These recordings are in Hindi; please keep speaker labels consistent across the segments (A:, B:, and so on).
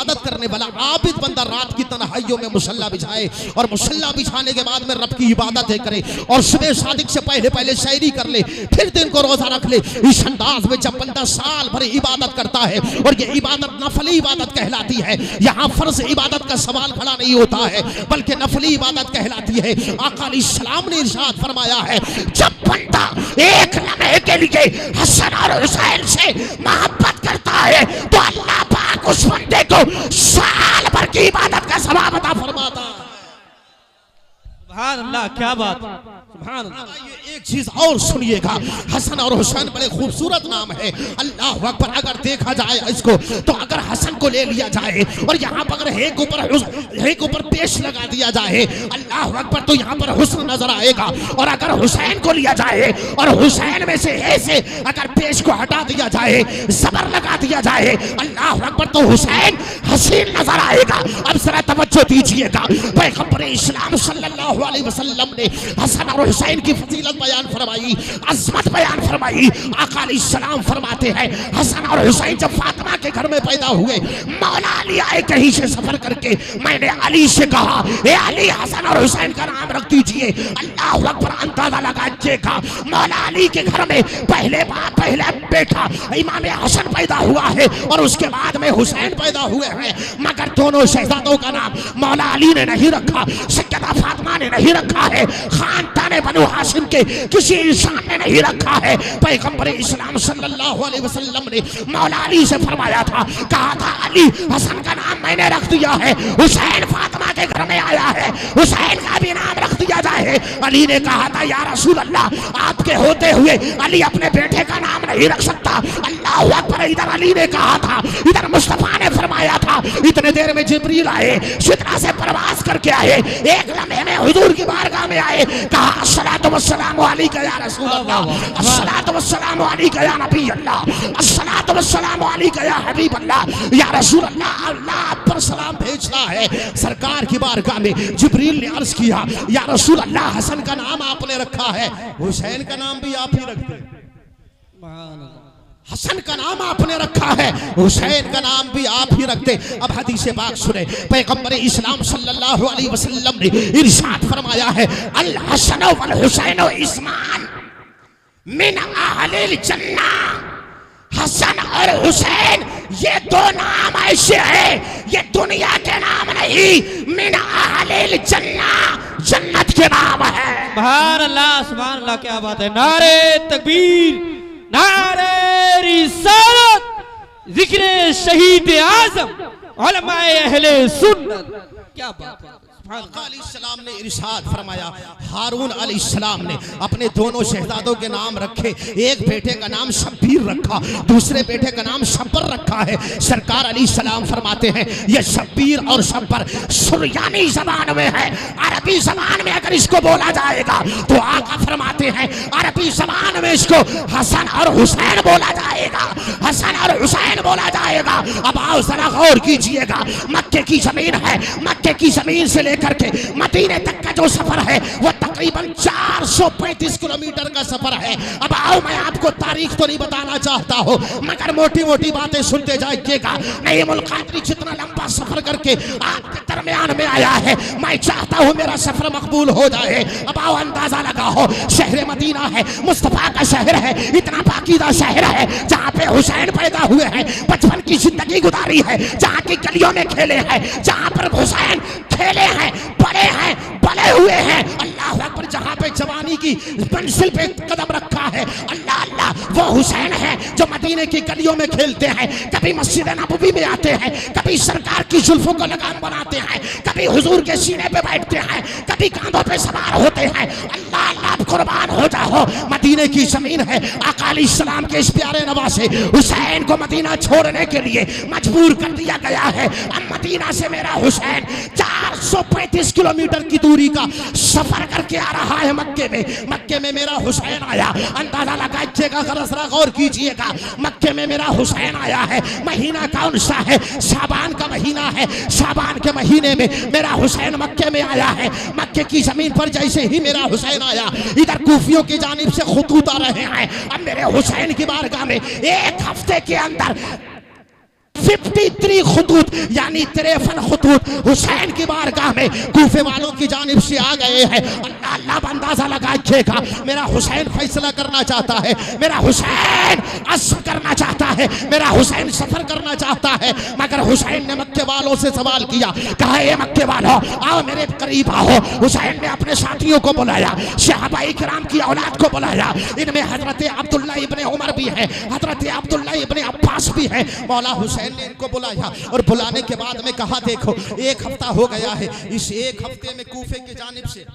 A: इबादत करने वाला आबिद बंदा रात की तन्हाइयों में मुसल्ला बिछाए और मुसल्ला बिछाने के बाद में रब की इबादतें करे और सुबह सादिक से पहले पहले शायरी कर ले, फिर दिन को रोजा रख ले। इस अंदाज में जब बंदा साल भर इबादत करता है और ये इबादत नफली इबादत कहलाती है, यहाँ फर्ज इबादत का सवाल खड़ा नहीं होता है बल्कि नफली इबादत कहलाती है। आका अलैहिस्सलाम ने इरशाद फरमाया है, जब बंदा एक लम्हे के लिए हसन और हुसैन से मोहब्बत करता है तो अल्लाह पाक उस बंदे को साल भर की इबादत का सवाब अता फरमाता है।
B: सुभान अल्लाह, क्या बात,
A: सुभान अल्लाह। ये एक चीज और सुनिएगा, हसन और हुसैन बड़े खूबसूरत नाम है। अल्लाह अकबर। अगर देखा जाए इसको तो अगर हसन को ले लिया जाए और यहाँ पर अगर एक ऊपर पेश लगा दिया जाए, अल्लाह अकबर, तो यहाँ पर हुस्न नजर आएगा। और अगर हुसैन को लिया जाए और हुसैन में से ऐसे अगर पेश को हटा दिया जाए, जबर लगा दिया जाए, अल्लाह अकबर, तो हुसैन हसीन नजर आएगा। अब जरा तवज्जो दीजिएगा, पैगंबर इस्लाम सल्लल्लाहु अलैहि वसल्लम ने हसन और हुसैन की फजीलत बयान फरमाई, अज़मत बयान फरमाई। आका अलैहिस्सलाम फरमाते हैं, हसन और हुसैन जब फातिमा के घर में पैदा हुए, मौला अली आए कहीं से सफर करके, मैंने अली से कहा, ए अली, हसन और हुसैन का नाम रख दीजिए। अल्लाह अकबर। अंदाजा लगाइएगा, मौला अली के घर में पहले बेटा इमाम हसन पैदा हुआ है और उसके बाद में हुसैन पैदा हुए हैं, मगर दोनों शहजादों का नाम मौला अली ने नहीं रखा, सैयदा फातिमा ने नहीं रखा है, खानदान बनु हाशिम के किसी इंसान ने नहीं रखा है। पैगंबर इस्लाम सल्लल्लाहु अलैहि वसल्लम ने मौला अली से फरमाया था, कहा था, अली, हसन का नाम मैंने रख दिया है, हुसैन फातिमा के घर में आया है, हुसैन का भी नाम रख दिया जाए। अली ने कहा था, या रसूल अल्लाह, आपके होते हुए अली अपने बेटे का नाम नहीं रख सकता। अल्लाह अकबर। इधर अली ने कहा था, इधर मुस्तफा ने फरमाया था। इतने देर में जिब्रील आए, सिदरा से परवास करके आए, एक लम्हे में हुजूर की बारगाह में आए, कहा, अस्सलातु वस्सलामु अलैका या रसूल अल्लाह, अस्सलातु वस्सलामु अलैका या नबी अल्लाह, अस्सलातु वस्सलामु अलैका या हबीब अल्लाह, या रसूल अल्लाह, अल्लाह आप पर सलाम भेजता है। सरकार की बारगाह में जिब्रील ने अर्ज किया, या रसूल अल्लाह, हसन का नाम आपने रखा है, हुसैन का नाम भी आप ही रखते हैं। हसन का नाम आपने रखा है, हुसैन का नाम भी आप ही रखते। अब हदीस पाक सुने, पैगंबर इस्लाम सल्लल्लाहु अलैहि वसल्लम ने इरशाद फरमाया है, अल हसन वल हुसैन इस्मान मिन अहलिल जन्नह। हसन और हुसैन ये दो नाम ऐसे हैं, ये दुनिया के नाम नहीं, मिन अहलिल जन्नह, जन्नत के नाम है।
B: सुभान अल्लाह, सुभान अल्लाह, क्या बात है। नारे तकबीर, नारे रिसालत, जिक्र शहीद आज़म, उलमाए अहले सुन्नत, क्या बात है।
A: आका अलैहिस्सलाम ने इरशाद फरमाया, हारून अलैहिस्सलाम ने अपने दोनों शहजादों के नाम रखे, एक बेटे का नाम शब्बीर रखा, दूसरे बेटे का नाम शब्बर रखा है। सरकार अलैहिस्सलाम फरमाते हैं, ये शब्बीर और शब्बर सुरयानी जबान में है, अरबी जबान में अगर इसको बोला जाएगा तो आका फरमाते हैं, अरबी जबान में इसको हसन और हुसैन बोला जाएगा, हसन और हुसैन बोला जाएगा। अब आओ जरा गौर कीजिएगा, मक्के की जमीन है, मक्के की जमीन से करके मदीने तक का जो सफर है वो तकरीबन 435 किलोमीटर का सफर है। अब आओ, मैं आपको तारीख तो नहीं बताना चाहता हूँ, मगर मोटी मोटी बातें सुनते जाइएगा। नईमुल कादरी जितना लंबा सफर करके आपके दरमियान में आया है, मैं चाहता हूँ मेरा सफर मकबूल हो जाए। अब आओ, अंदाजा लगाओ, शहर मदीना है, मुस्तफा का शहर है, इतना पाकीदा शहर है जहाँ पे हुसैन पैदा हुए हैं, बचपन की जिंदगी गुजारी है, जहाँ की गलियों में खेले हैं, जहाँ पर हुसैन खेले हैं, बड़े हुए हैं। अल्लाह अकबर। जहाँ पे जवानी की मंजिल पे कदम रखा है, अल्लाह अल्लाह, वो हुसैन है जो मदीने की गलियों में खेलते हैं, कभी मस्जिद नबवी में आते हैं, कभी सरकार की जुल्फों को लगाम बनाते हैं, कभी हुजूर के सीने पे बैठते हैं, कभी कांधों पे सवार होते हैं। अल्लाह अल्लाह, कुर्बान हो जाओ, मदीने की जमीन है। आका अलैहिस्सलाम के इस प्यारे नवासे हुसैन को मदीना छोड़ने के लिए मजबूर कर दिया गया है। अब मदीना से मेरा हुसैन 435 किलोमीटर की दूरी का सफर करके आ रहा है मक्के में। मक्के में मेरा हुसैन आया, अंदाजा लगाइएगा, जरा गौर कीजिएगा, मक्के में मेरा हुसैन आया है। महीना कौन सा है? शाबान का महीना है। शाबान के महीने में मेरा हुसैन मक्के में आया है। मक्के की जमीन पर जैसे ही मेरा हुसैन आया, इधर कूफियों की जानिब से खुतूत आ रहे हैं। अब मेरे हुसैन की बारगाह में एक हफ्ते के अंदर 53 खुतूत यानी 53 खुतूत हुसैन की बारगाह में कूफे वालों की जानिब से आ गए हैं। अल्लाह अंदाजा लगाइएगा, मेरा हुसैन फैसला करना चाहता है, मेरा हुसैन अज़्म करना चाहता है, मेरा हुसैन सफर करना चाहता है। मगर हुसैन ने मक्के वालों से सवाल किया, कहा ये मक्के वालों आओ मेरे करीब आओ। हुसैन ने अपने साथियों को बुलाया, सहाबाए किराम की औलाद को बुलाया, इनमें हजरत अब्दुल्ला इब्ने उमर भी है, हजरत अब्दुल्ला इब्ने अब्बास भी है। मौला हुसैन ने इनको बुलाया और बुलाने के बाद में कहा देखो 1 हफ्ता हो गया है, इस 1 हफ्ते में कूफे की जानिब से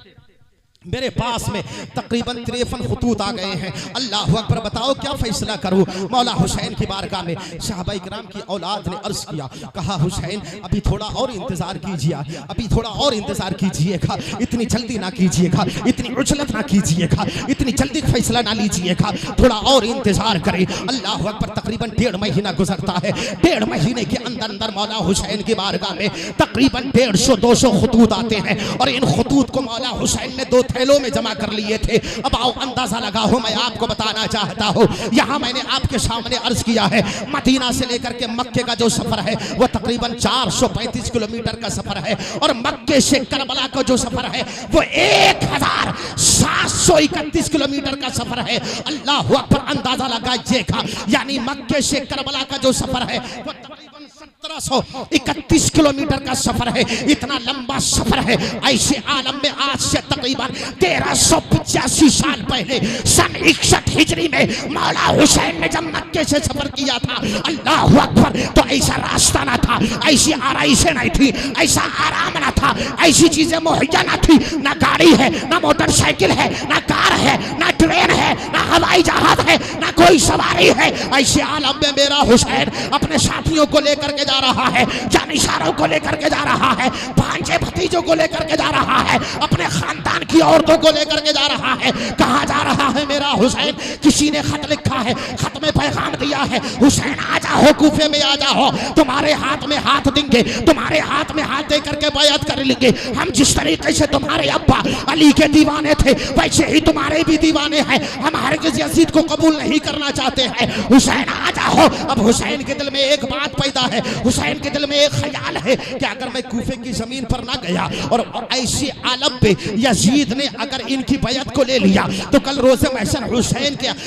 A: मेरे पास में तकरीबन 53 खुतूत आ गए हैं। अल्लाह अकबर, बताओ क्या फैसला करूं। मौला हुसैन की बारगाह में सहाबाए किराम की औलाद ने अर्ज किया, कहा हुसैन अभी थोड़ा और इंतजार कीजिए, अभी थोड़ा और इंतजार कीजिएगा, इतनी जल्दी ना कीजिएगा, इतनी उजलत ना कीजिएगा, इतनी जल्दी फैसला ना लीजिएगा, थोड़ा और इंतजार करें। अल्लाह अकबर, तकरीबन 1.5 महीना गुजरता है। 1.5 महीने के अंदर अंदर मौला हुसैन की बारगाह में तकरीबन 150-200 खुतूत आते हैं और इन खुतूत को मौला हुसैन ने 2 थैलों में जमा कर लिए थे। अब आओ अंदाजा लगाओ, मैं आपको बताना चाहता हूँ, यहाँ मैंने आपके सामने अर्ज किया है मदीना से लेकर के मक्के का जो सफर है वो तकरीबन 435 किलोमीटर का सफर है और मक्के से करबला का जो सफर है वो 1731 किलोमीटर का सफर है। अल्लाह अकबर, अंदाजा लगाइएगा, यानी मक्के से करबला का जो सफर है वो तकरीबन 1731 किलोमीटर का सफर है। इतना लंबा सफर है। ऐसे आलम में आज से तकरीबन 1385 साल पहले सन 61 हिजरी में मौला हुसैन ने जब मक्के से सफर किया था, अल्लाह अकबर, तो ऐसा रास्ता ना था, ऐसी आराइशें नहीं थी, ऐसा आराम ना था, ऐसी चीजें मुहैया ना थी, ना गाड़ी है, ना मोटरसाइकिल है, ना कार है, ना ट्रेन है, ना हवाई जहाज है, ना कोई सवारी है। ऐसे आलम में मेरा हुसैन अपने साथियों को लेकर के जा रहा है, जानिसारों को लेकर के जा रहा है, भांजे भतीजों को लेकर के जा रहा है, अपने खानदान की औरतों को लेकर के जा रहा है। कहाँ जा रहा है मेरा हुसैन? किसी ने खत लिखा है, खत में पैगाम दिया है, हुसैन आ जाओ, कूफे में आ जाओ, तुम्हारे हाथ में हाथ देंगे, तुम्हारे हाथ में हाथ दे करके बैअत कर लेंगे। हम जिस तरीके से तुम्हारे अब्बा अली के दीवाने थे वैसे ही तुम्हारे भी दीवाने हैं, हम हरगिज़ यजीद को कबूल नहीं करना चाहते हैं। हुसैन आ जाओ। अब हुसैन के दिल में एक बात पैदा है, हुसैन के दिल में एक ख्याल है कि अगर मैं कूफे की जमीन पर ना गया और ऐसी आलम पे यजीद ने अगर इनकी बैअत को ले लिया तो कल रोज़े महशर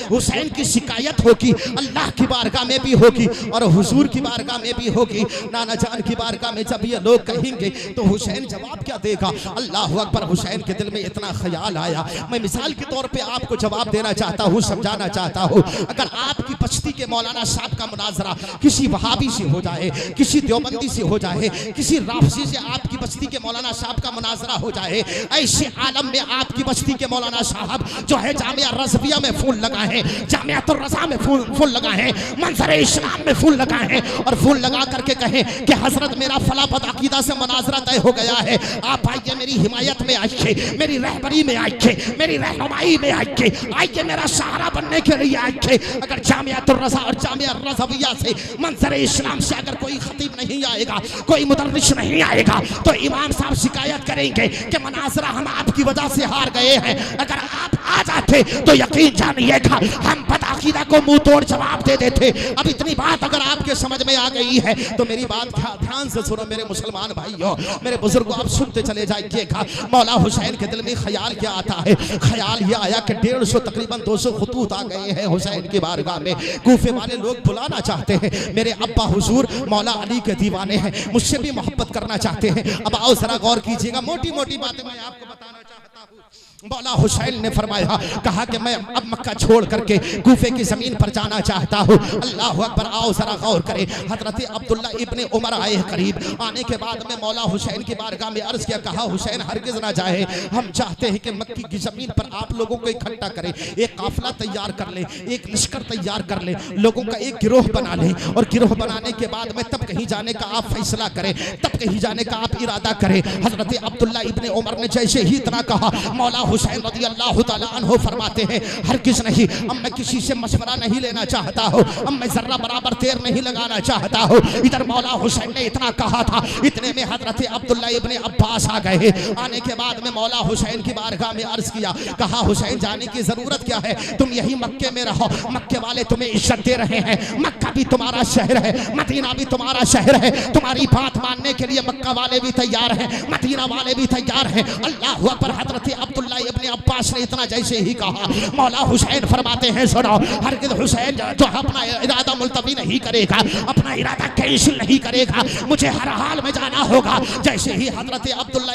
A: हुसैन की शिकायत होगी, अल्लाह की बारगाह में भी होगी और हुजूर की बारगाह में भी होगी, नाना जान की बारगाह में जब ये लोग कहेंगे तो हुसैन जवाब क्या देगा? अल्लाह अकबर। हुसैन के दिल में इतना ख्याल आया। मैं मिसाल के तौर पे आपको जवाब देना चाहता हूँ, समझाना चाहता हूँ। अगर आपकी बस्ती के मौलाना साहब का मुनाजरा किसी वहाबी से हो जाए, किसी देवबंदी से हो जाए, किसी राफजी से आपकी बस्ती के मौलाना साहब का मुनाजरा हो जाए, ऐसे आलम में आपकी बस्ती के मौलाना साहब जो है जामिया रज़विया में फूल लगाए, जामियातुर रज़ा में फूल लगाए, मंजर इस्लाम में फूल लगाए और फूल लगा करके कहें कि हजरत मेरा फला बदअकीदा से मुनाजरा तय हो गया है, आप आइए मेरी हिमायत में आइए, मेरी रहबरी में आइए, मेरी रहनुमाई में आइए, आइए मेरा सहारा बनने के लिए आइए। अगर जामियातुर रज़ा और जामिया रज़विया से मंजर इस्लाम से अगर कोई खतीब नहीं आएगा, कोई मुदर्रिस नहीं आएगा तो इमाम साहब शिकायत करेंगे कि मुनाजरा हम आपकी वजह से हार गए हैं। अगर आप आ जाते तो यकीन जानिएगा हम बदअकीदा को मुंह तोड़ जवाब दे देते। अब इतनी बात अगर आपके समझ में आ गई है तो मेरी बात ध्यान से सुनो मेरे मुसलमान भाइयों, मेरे बुजुर्गों, आप सुनते चले जाइएगा। मौला हुसैन के दिल में ख्याल क्या आता है? ख्याल ये आया कि 150 तकरीबन 200 खुतूत आ गए हैं हुसैन की बारगाह में। कूफे वाले लोग बुलाना चाहते हैं, मेरे अब्बा हुजूर मौला अली के दीवाने हैं, मुझसे भी मोहब्बत करना चाहते हैं। अब आओ जरा गौर कीजिएगा, मोटी मोटी बातें मैं आपको बताना चाहता हूँ। मौला हुसैन ने फरमाया, कहा कि मैं अब मक्का छोड़ करके कूफे की जमीन पर जाना चाहता हूँ। अल्लाह अकबर। आओ जरा गौर करें, हजरत अब्दुल्ला इब्ने उमर आए करीब। आने के बाद में मौला हुसैन की बारगाह में अर्ज किया, कहा हुसैन हरगिज़ ना जाए, हम चाहते हैं कि मक्की की जमीन पर आप लोगों को इकट्ठा करें, एक काफिला तैयार कर ले, एक लश्कर तैयार कर ले, लोगों का एक गिरोह बना ले और गिरोह बनाने के बाद में तब कहीं जाने का आप फैसला करें, तब कहीं जाने का आप इरादा करें। हजरत अब्दुल्ला इब्ने उमर ने जैसे ही इतना कहा कहा। मौला हुसैन रज़ियल्लाहु ताला अन्हु फरमाते हैं हरगिज़ नहीं, अब मैं किसी से मशवरा नहीं लेना चाहता हूँ, अब मैं जर्रा बराबर देर नहीं लगाना चाहता हूँ। इधर मौला हुसैन ने इतना कहा था, इतने में हजरत अब्दुल्ला इब्ने अब्बास आ गए। आने के बाद में मौला हुसैन की बारगाह में अर्ज किया, कहा हुसैन जाने की जरूरत क्या है, तुम यही मक्के में रहो, मक्के वाले तुम्हें इज्जत दे रहे हैं, मक्का भी तुम्हारा शहर है, मदीना भी तुम्हारा शहर है, तुम्हारी बात मानने के लिए मक्का वाले भी तैयार हैं, मदीना वाले भी तैयार हैं। अल्लाह अकबर। हजरत अब्दुल्ला इब्ने अब्बास ने इतना जैसे ही कहा, मौला हुसैन फरमाते हैं सुनो, हरगिज़ हुसैन जो अपना इरादा मुलतवी नहीं करेगा, अपना इरादा कैंसिल नहीं करेगा, मुझे हर हाल में जाना होगा। जैसे ही हजरत अब्दुल्ला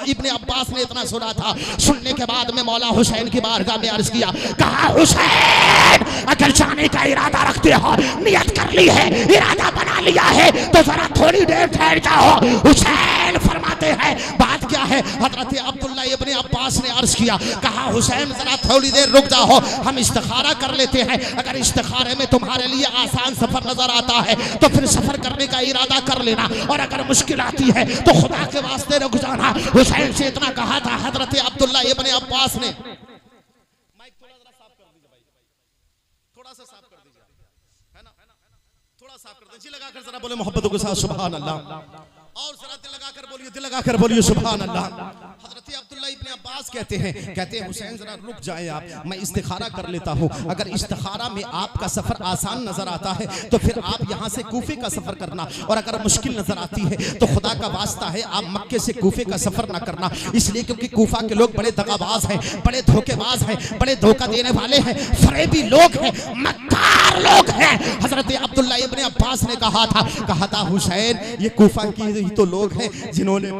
A: इब्ने अब्बास ने इतना सुना था, सुनने के बाद में मौला हुसैन की बारगाह में अर्ज किया, कहा हुसैन अगर जाने का इरादा रखते हो, नियत कर ली है, इरादा बना लिया है, तो जरा थोड़ी देर ठहर जाओ। हुसैन फरमाते हैं बात क्या है। हजरत अब्दुल्ला इब्ने अब्बास ने अर्ज किया, कहा हुसैन जरा थोड़ी देर रुक जाओ, हम इस्तिखारा कर लेते हैं, अगर इस्तिखारे में तुम्हारे लिए आसान सफर नजर आता है तो फिर सफर करने का इरादा कर लेना, और अगर मुश्किल आती है तो खुदा के वास्ते रुक जाना। हुसैन से इतना कहा था हजरत अब्दुल्ला इब्ने अब्बास ने। माइक थोड़ा सा साफ कर दीजिए, है ना, थोड़ा साफ कर दीजिए, लगाकर जरा बोले मोहब्बतों के साथ सुभान अल्लाह, और जरा दिल लगाकर बोलिए, दिल लगाकर बोलिए सुभान अल्लाह। हजरत अब्दुल्ला इब्ने अब्बास कहते हैं हुसैन जरा रुक जाए आप, मैं इस्तिखारा कर लेता हूँ, अगर इस्तिखारा में आपका सफर आसान नजर आता है तो फिर आप यहाँ से कूफे का सफर करना, और अगर मुश्किल नजर आती है तो खुदा का वास्ता है आप मक्के से कूफे का सफर ना करना, इसलिए क्योंकि कूफा के लोग बड़े दगाबाज हैं, बड़े धोखेबाज हैं, बड़े धोखा देने वाले हैं, फरेबी लोग हैं, मक्कार लोग हैं। हजरत अब्दुल्ला इब्ने अब्बास ने कहा था हुसैन ये कूफा की तो लोग हैं जिन्होंने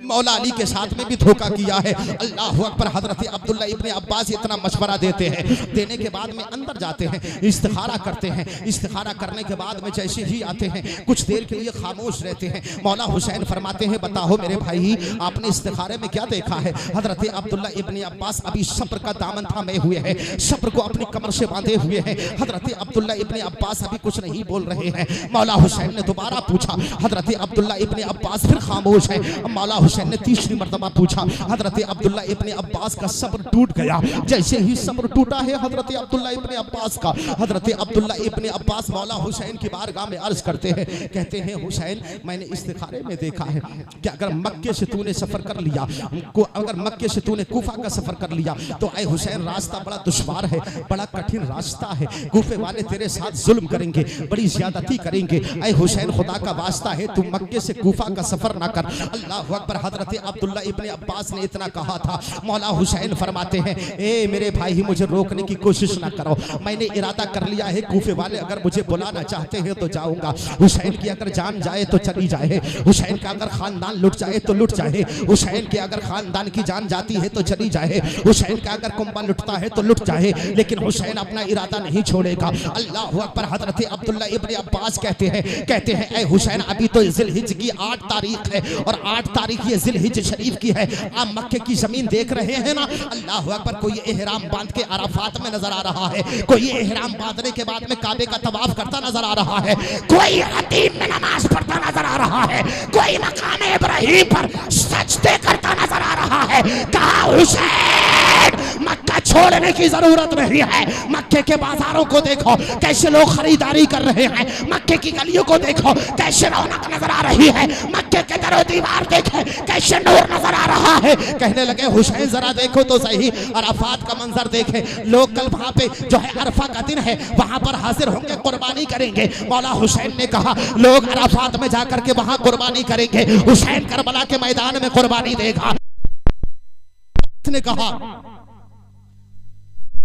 A: मौला अली के साथ में भी धोखा किया है। अल्लाह अकबर। हजरत अब्दुल्ला इब्ने अब्बास इतना मशवरा देते हैं, देने के बाद में अंदर जाते हैं, इस्तिखारा करते हैं, इस्तिखारा करने के बाद में जैसे ही आते हैं कुछ देर के लिए खामोश रहते हैं। मौला हुसैन फरमाते हैं बताओ मेरे भाई आपने इस्तिखारे में क्या देखा है। हजरत अब्दुल्ला इब्ने अब्बास अभी सब्र का दामन थामे हुए हैं, सब्र को अपनी कमर से बांधे हुए हैं। हजरत अब्दुल्ला इब्ने अब्बास अभी कुछ नहीं बोल रहे हैं। मौला हुसैन ने दोबारा पूछा, हजरत अब्दुल्ला इब्ने अब्बास फिर खामोश है। मौला हुसैन ने तीसरी मर्तबा पूछा, हजरत अब्दुल्ला इब्ने अब्बास का सब्र टूट गया। जैसे ही सब्र टूटा है हजरत अब्दुल्ला इब्ने अब्बास का, हजरत अब्दुल्ला इब्ने अब्बास मौला हुसैन की बारगाह में अर्ज करते हैं, कहते हैं हुसैन मैंने इस्तिखारे में देखा है कि अगर मक्के से तूने सफर कर लिया, अगर मक्के से तूने कूफा का सफर कर लिया तो ऐ हुसैन रास्ता बड़ा दुश्वार है, बड़ा कठिन रास्ता है, कूफे वाले तेरे साथ जुल्म करेंगे, बड़ी ज्यादती करेंगे। ऐ हुसैन खुदा का वास्ता है तू मक्के से कूफा का सफर ना कर। अल्लाह अकबर। हजरत अब्दुल्ला इब्ने अब्बास ने इतना कहा था। मौला हुसैन फरमाते हैं ए मेरे भाई मुझे रोकने की कोशिश ना करो, मैंने इरादा कर लिया है, कूफे वाले अगर मुझे बुलाना चाहते हैं तो जाऊंगा। हुसैन की अगर जान जाए तो चली जाए, हुसैन का अगर खानदान लुट जाए तो लुट जाए, हुसैन के अगर खानदान की जान जाती है तो चली जाए, हुसैन का अगर कुंबा लुटता है तो लुट जाए, लेकिन हुसैन अपना इरादा नहीं छोड़ेगा। अल्लाह अकबर। हजरत अब्दुल्ला इब्ने अब्बास कहते हैं ए हुसैन अभी तो जिलहिज की 8 तारीख है और 8 तारीख ये जिलहिज शरीफ की है, आप मक्के की जमीन देख रहे हैं ना। अल्लाह अकबर। कोई एहराम बांध के अराफात में नजर आ रहा है, कोई एहराम बांधने के बाद में काबे का तवाफ करता नजर आ रहा है, कोई हतीम में नमाज पढ़ता नजर आ रहा है, कोई मकाम इब्राहिम पर सजदे करता नजर आ रहा है। कहा हुसैन मक्का छोड़ने की जरूरत नहीं है, मक्के के बाजारों को देखो कैसे लोग खरीदारी कर रहे हैं, मक्के की गलियों को देखो कैसे रौनक नजर आ रही है, मक्के के दरो दीवार देखे कैसे नूर नजर आ रहा है। कहने लगे हुसैन जरा देखो तो सही अराफात का मंजर देखे, लोग कल वहां पे जो है अरफा का दिन है वहां पर हाजिर होंगे, कुर्बानी करेंगे। मौला हुसैन ने कहा लोग अराफात में जाकर के वहां कुर्बानी करेंगे, हुसैन करबला के मैदान में कुर्बानी देगा। ने कहा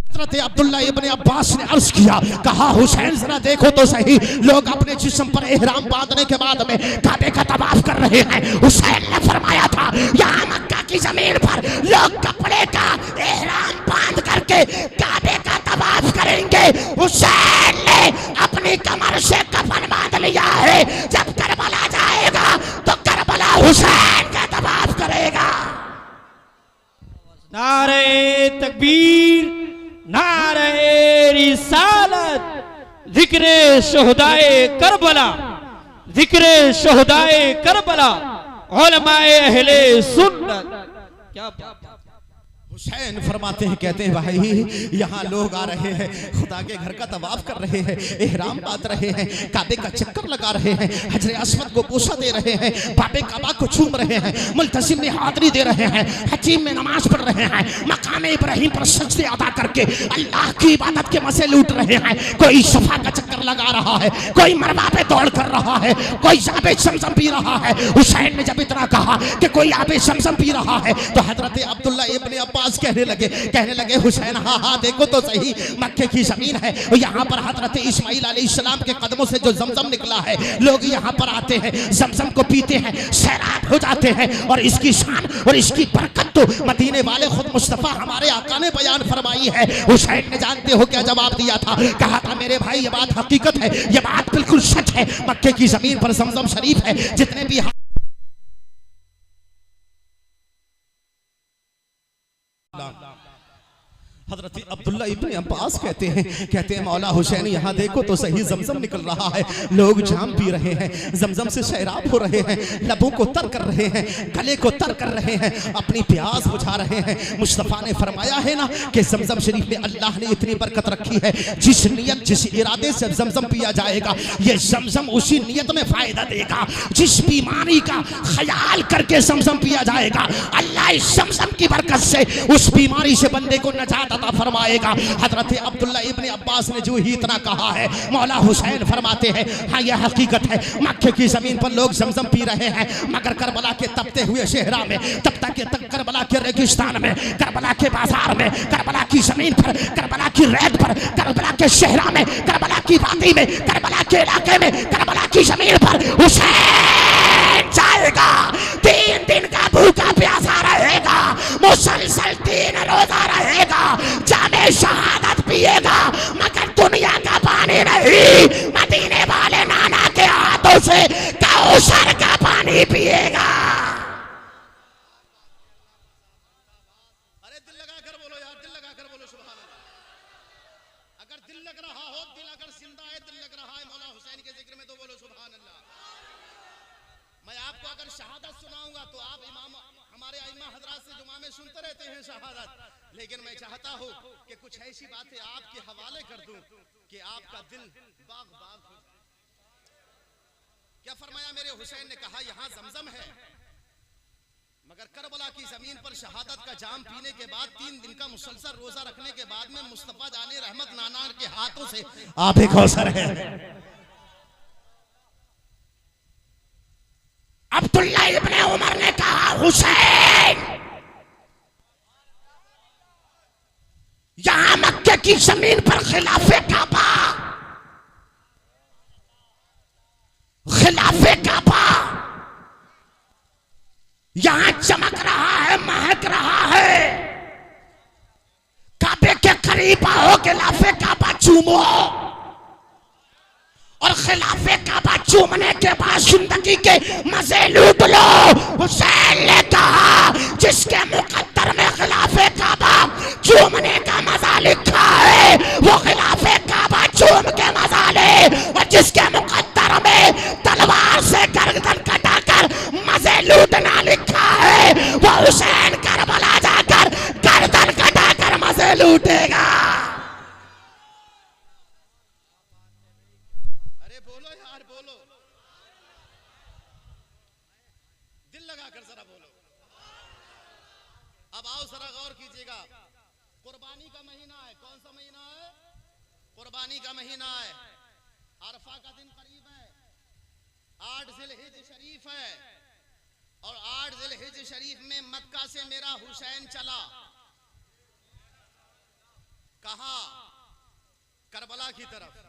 A: हजरत अब्दुल्ला इब्ने अब्बास ने अर्ज किया, कहा हुसैन जरा देखो तो सही लोग अपने जिस्म पर एहराम बांधने के बाद में काबे का तवाफ कर रहे हैं। हुसैन ने फरमाया था यहाँ मक्का की जमीन पर लोग कपड़े का एहराम बांध करके काबे का तवाफ करेंगे। हुसैन ने अपनी कमर से कफन बांध लिया है, जब करबला जाएगा तो करबला हुसैन का तवाफ करेगा।
B: नारे तकबीर, नारे रिसालत, जिक्रे शुहदाए करबला, जिक्रे शुहदाए करबला, उलमाए अहले सुन्नत। क्या
A: हुसैन फरमाते हैं, कहते हैं भाई यहाँ लोग आ रहे हैं, खुदा के घर का तवाफ कर रहे हैं, एहराम बांध रहे हैं, काबे का चक्कर लगा रहे हैं, हजरे अस्वद को बोसा दे रहे हैं, बाबे काबा को चूम रहे हैं, मुल्तजिम में हाज़री दे रहे हैं, हजीम में नमाज पढ़ रहे हैं, मकाम इब्राहिम पर सजदे अदा करके अल्लाह की इबादत के मजे लूट रहे हैं। कोई सफा का चक्कर लगा रहा है, कोई मरवा पे दौड़ कर रहा है, कोई आबे समसम पी रहा है। हुसैन ने जब इतना कहा कि कोई आबे समसम पी रहा है तो हजरत अब्दुल्ला इब्ने अब्बास कहने लगे हुसैन हाँ हाँ देखो तो सही, मक्के की जमीन है, यहाँ पर हजरत इस्माइल अलैहिस्सलाम के कदमों से जो जमजम निकला है, लोग यहाँ पर आते हैं, जमजम को पीते हैं, सैराब हो जाते हैं, और इसकी शान और इसकी बरकत तो मदीने वाले खुद मुस्तफा हमारे आका ने बयान फरमाई है। हुसैन ने जानते हो क्या जवाब दिया था? कहा था मेरे भाई ये बात हकीकत है, ये बात बिल्कुल सच है, मक्के की जमीन पर जमजम शरीफ है, जितने भी हजरत अब्दुल्ला इब्ने अब्बास कहते हैं मौला हुसैन यहाँ देखो तो सही, जमजम निकल रहा है, लोग जाम पी रहे हैं, जमजम से सैराब हो रहे हैं, लबों को तर कर रहे हैं, गले को तर कर रहे हैं, अपनी प्यास बुझा रहे हैं। मुस्तफ़ा ने फरमाया है ना कि जमजम शरीफ में अल्लाह ने इतनी बरकत रखी है, जिस नियत जिस इरादे से जमजम पिया जाएगा, ये जमजम उसी नियत में फायदा देगा। जिस बीमारी का ख्याल करके जमजम पिया जाएगा, अल्लाह इस जमजम की बरकत से उस बीमारी से बंदे को नजात अता फरमाएगा। हजरत अब्दुल्ला इब्ने अब्बास ने जो ही इतना कहा है, मौला हुसैन फरमाते हैं हाँ यह हकीकत है, मक्के की जमीन पर लोग जमजम पी रहे हैं, मगर करबला के तपते हुए शहरा में, करबला के रेगिस्तान में, करबला के बाजार में, करबला की जमीन पर, करबला की रेत पर, करबला के शहरा में, करबला की वादी में, करबला के इलाके में, करबला की जमीन पर हुसैन जाएगा, 3 दिन का भूखा प्यासा रहेगा, मुसलसल 3 रोजा रहेगा, जामे शहादत पिएगा, मगर दुनिया का पानी नहीं, मदीने वाले नाना के हाथों से कौसर का पानी पिएगा। अरे दिल लगा कर बोलो यार, दिल लगा कर बोलो सुभान अल्लाह। अगर दिल लग रहा हो, दिल अगर जिंदा है, दिल लग रहा है मौला हुसैन के जिक्र में तो बोलो सुभान अल्लाह। मैं आपको अगर शहादत सुनाऊंगा तो आप इमाम हमारे आइमा हजरात से जुमा में सुनते रहते हैं शहादत, लेकिन मैं चाहता हूं कि कुछ ऐसी बातें आपके हवाले कर दूं कि आपका दिल बाग बाग हो। क्या फरमाया मेरे हुसैन ने? कहा यहां जमजम है, मगर करबला की जमीन पर शहादत का जाम पीने के बाद 3 दिन का मुसलसल रोजा रखने के बाद में मुस्तफा जाने रहमत नाना के हाथों से आप एक अवसर है। अब्दुल्ला इब्ने उमर ने कहा हुसैन यहां मक्के की जमीन पर खिलाफे काबा यहां चमक रहा है, महक रहा है, काबे के करीब आओ, खिलाफे काबा चूमो, और खिलाफे काबा चूमने के बाद जिंदगी के मजे लूट लो। हुसैन ने कहा जिसके मुकद्दर में खिलाफे काबा चूमने का मजा लिखा है, वो खिलाफे काबा चूम के मजा ले, और जिसके मुकद्दर में तलवार से गर्दन कटाकर मजे लूटना लिखा है, वो हुसैन करबला जाकर गर्दन कटाकर मजे लूटेगा। अब आओ जरा गौर कीजिएगा, कुर्बानी का महीना है। कौन सा महीना है? कुर्बानी का महीना है। अरफा का दिन करीब है, 8 ज़िलहिज शरीफ है, और 8 ज़िलहिज शरीफ में मक्का से मेरा हुसैन चला। कहा? करबला की तरफ।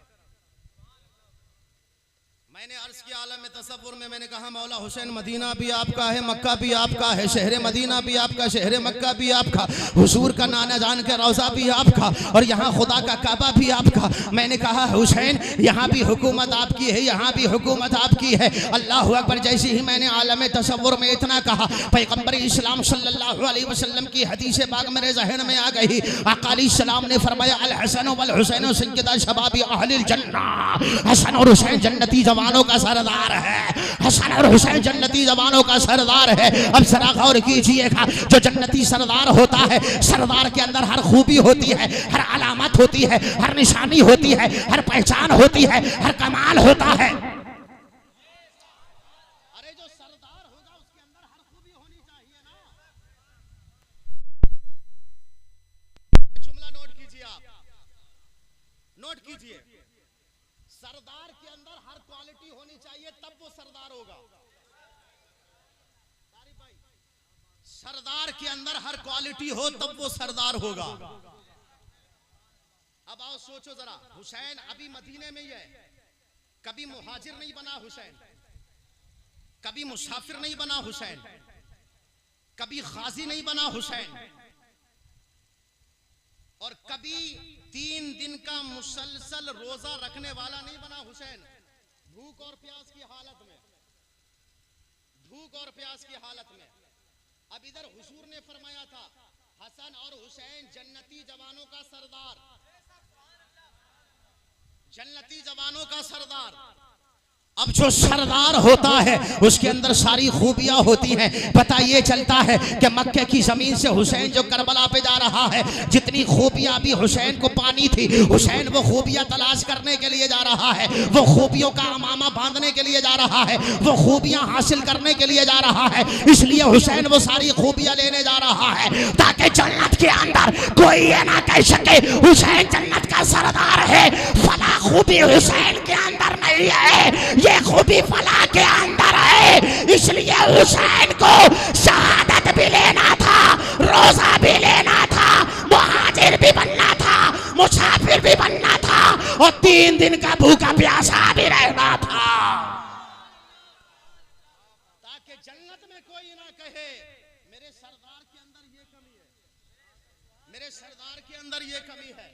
A: मैंने अर्ज किया आलम में तसव्वुर में, मैंने कहा मौला हुसैन मदीना भी आपका है, मक्का भी आपका है, शहर मदीना भी आपका, शहर मक्का भी आपका, हुजूर का नाना जान के रोज़ा भी आपका, और यहाँ खुदा का काबा भी आपका। मैंने कहा हुसैन यहाँ भी हुकूमत आपकी है, यहाँ भी हुकूमत आपकी है। अल्लाह अकबर। जैसे ही मैंने आलम तसव्वुर में इतना कहा, पैगम्बर इस्लाम सल्लल्लाहु अलैहि वसल्लम की हदीस पाक मेरे ज़हन में आ गई। आका अलैहिस्सलाम ने फरमाया अल हसन वल हुसैन सय्यदा शबाबी अहलिल जन्नह, हसन और हुसैन जन्नती जवान जवानों का सरदार है, हसन और हुसैन जन्नती जवानों का सरदार है। अब जरा गौर कीजिएगा, जो जन्नती सरदार होता है, सरदार के अंदर हर खूबी होती है, हर अलामत होती है, हर निशानी होती है, हर पहचान होती है, हर कमाल होता है। अरे जो सरदार होगा उसके अंदर हर खूबी होनी चाहिए ना। जुमला नोट कीजिए, आप नोट कीजिए, सरदार के अंदर हर क्वालिटी होनी चाहिए, तब वो सरदार होगा। सरदार के अंदर हर क्वालिटी हो तब वो सरदार होगा। अब आओ सोचो जरा, हुसैन अभी मदीने में ही है, कभी मुहाजिर नहीं बना हुसैन, कभी मुसाफिर नहीं बना हुसैन, कभी गाजी नहीं बना हुसैन, और कभी 3 दिन का मुसलसल रोजा रखने वाला नहीं बना हुसैन। भूख और प्यास की हालत में, भूख और प्यास की हालत में। अब इधर हुजूर ने फरमाया था, हसन और हुसैन जन्नती जवानों का सरदार, जन्नती जवानों का सरदार। अब जो सरदार होता है उसके अंदर सारी खूबियां होती हैं। पता ये चलता है कि मक्के की जमीन से हुसैन जो करबला पे जा रहा है, जितनी खूबियां भी हुसैन को पानी थी, हुसैन वो खूबियां तलाश करने के लिए जा रहा है, वो खूबियों का अमामा बांधने के लिए जा रहा है, वो खूबियां हासिल करने के लिए जा रहा है। इसलिए हुसैन वो सारी खूबियां लेने जा रहा है, ताकि जन्नत के अंदर कोई ये ना कह सके हुसैन जन्नत का सरदार है। फला खूबी हुसैन के अंदर नहीं है, ये खूबी फला के अंदर है। इसलिए हुसैन को शहादत भी लेना था, रोजा भी लेना था, मुहाजिर भी बनना था, मुसाफिर भी बनना था, और 3 दिन का भूखा प्यासा भी रहना था, ताकि जन्नत में कोई ना कहे मेरे सरदार के अंदर ये कमी है, मेरे सरदार के अंदर ये कमी है।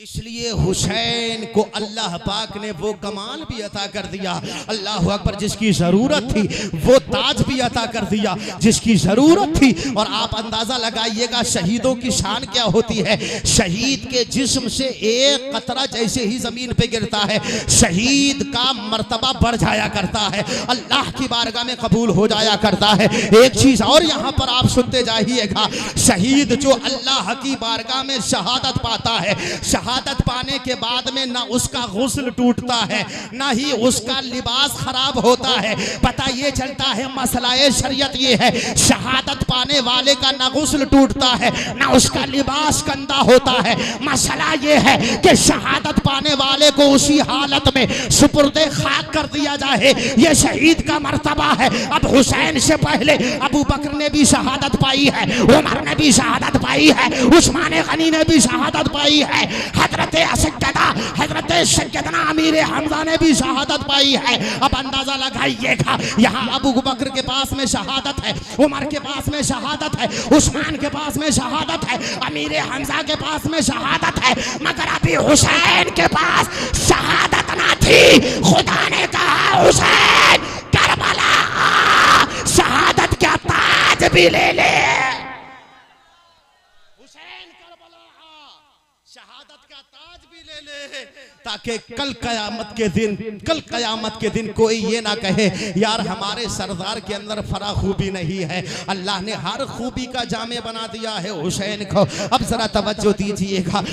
A: इसलिए हुसैन को अल्लाह पाक ने वो कमाल भी अता कर दिया, अल्लाह अकबर, जिसकी जरूरत थी, वो ताज भी अता कर दिया जिसकी जरूरत थी। और आप अंदाजा लगाइएगा शहीदों की शान क्या होती है। शहीद के जिस्म से एक कतरा जैसे ही जमीन पे गिरता है, शहीद का मर्तबा बढ़ जाया करता है, अल्लाह की बारगाह में कबूल हो जाया करता है। एक चीज और यहाँ पर आप सुनते जाइएगा, शहीद जो अल्लाह की बारगाह में शहादत पाता है, शहादत पाने के बाद में ना उसका गुस्ल टूटता है, ना ही उसका लिबास खराब होता है। पता ये चलता है, मसलाए शरीयत ये है, शहादत पाने वाले का ना गुस्ल टूटता है, ना उसका लिबास गंदा होता है। मसला ये है कि शहादत पाने वाले को उसी हालत में सुपुर्दे खाक कर दिया जाए, ये शहीद का मर्तबा है। अब हुसैन से पहले अबू बकर ने भी शहादत पाई है, उमर ने भी शहादत पाई है, उस्मान गनी ने भी शहादत पाई है, हजरत सैयदना अमीर हमजा ने भी शहादत पाई है। अब अंदाजा लगाइएगा, यहाँ अबू बकर के पास में शहादत है, उमर के पास में शहादत है, उस्मान के पास में शहादत है, अमीर हमजा के पास में शहादत है, मगर अभी हुसैन के पास शहादत ना थी। खुदा ने कहा हुसैन करबला शहादत का ताज भी ले ले, ताकि कल कयामत के दिन कोई ये ना कहे यार हमारे सरदार के अंदर फरा खूबी नहीं है। अल्लाह ने हर खूबी का जामे बना दिया है हुसैन को। अब जरा तवज्जो दीजिएगा,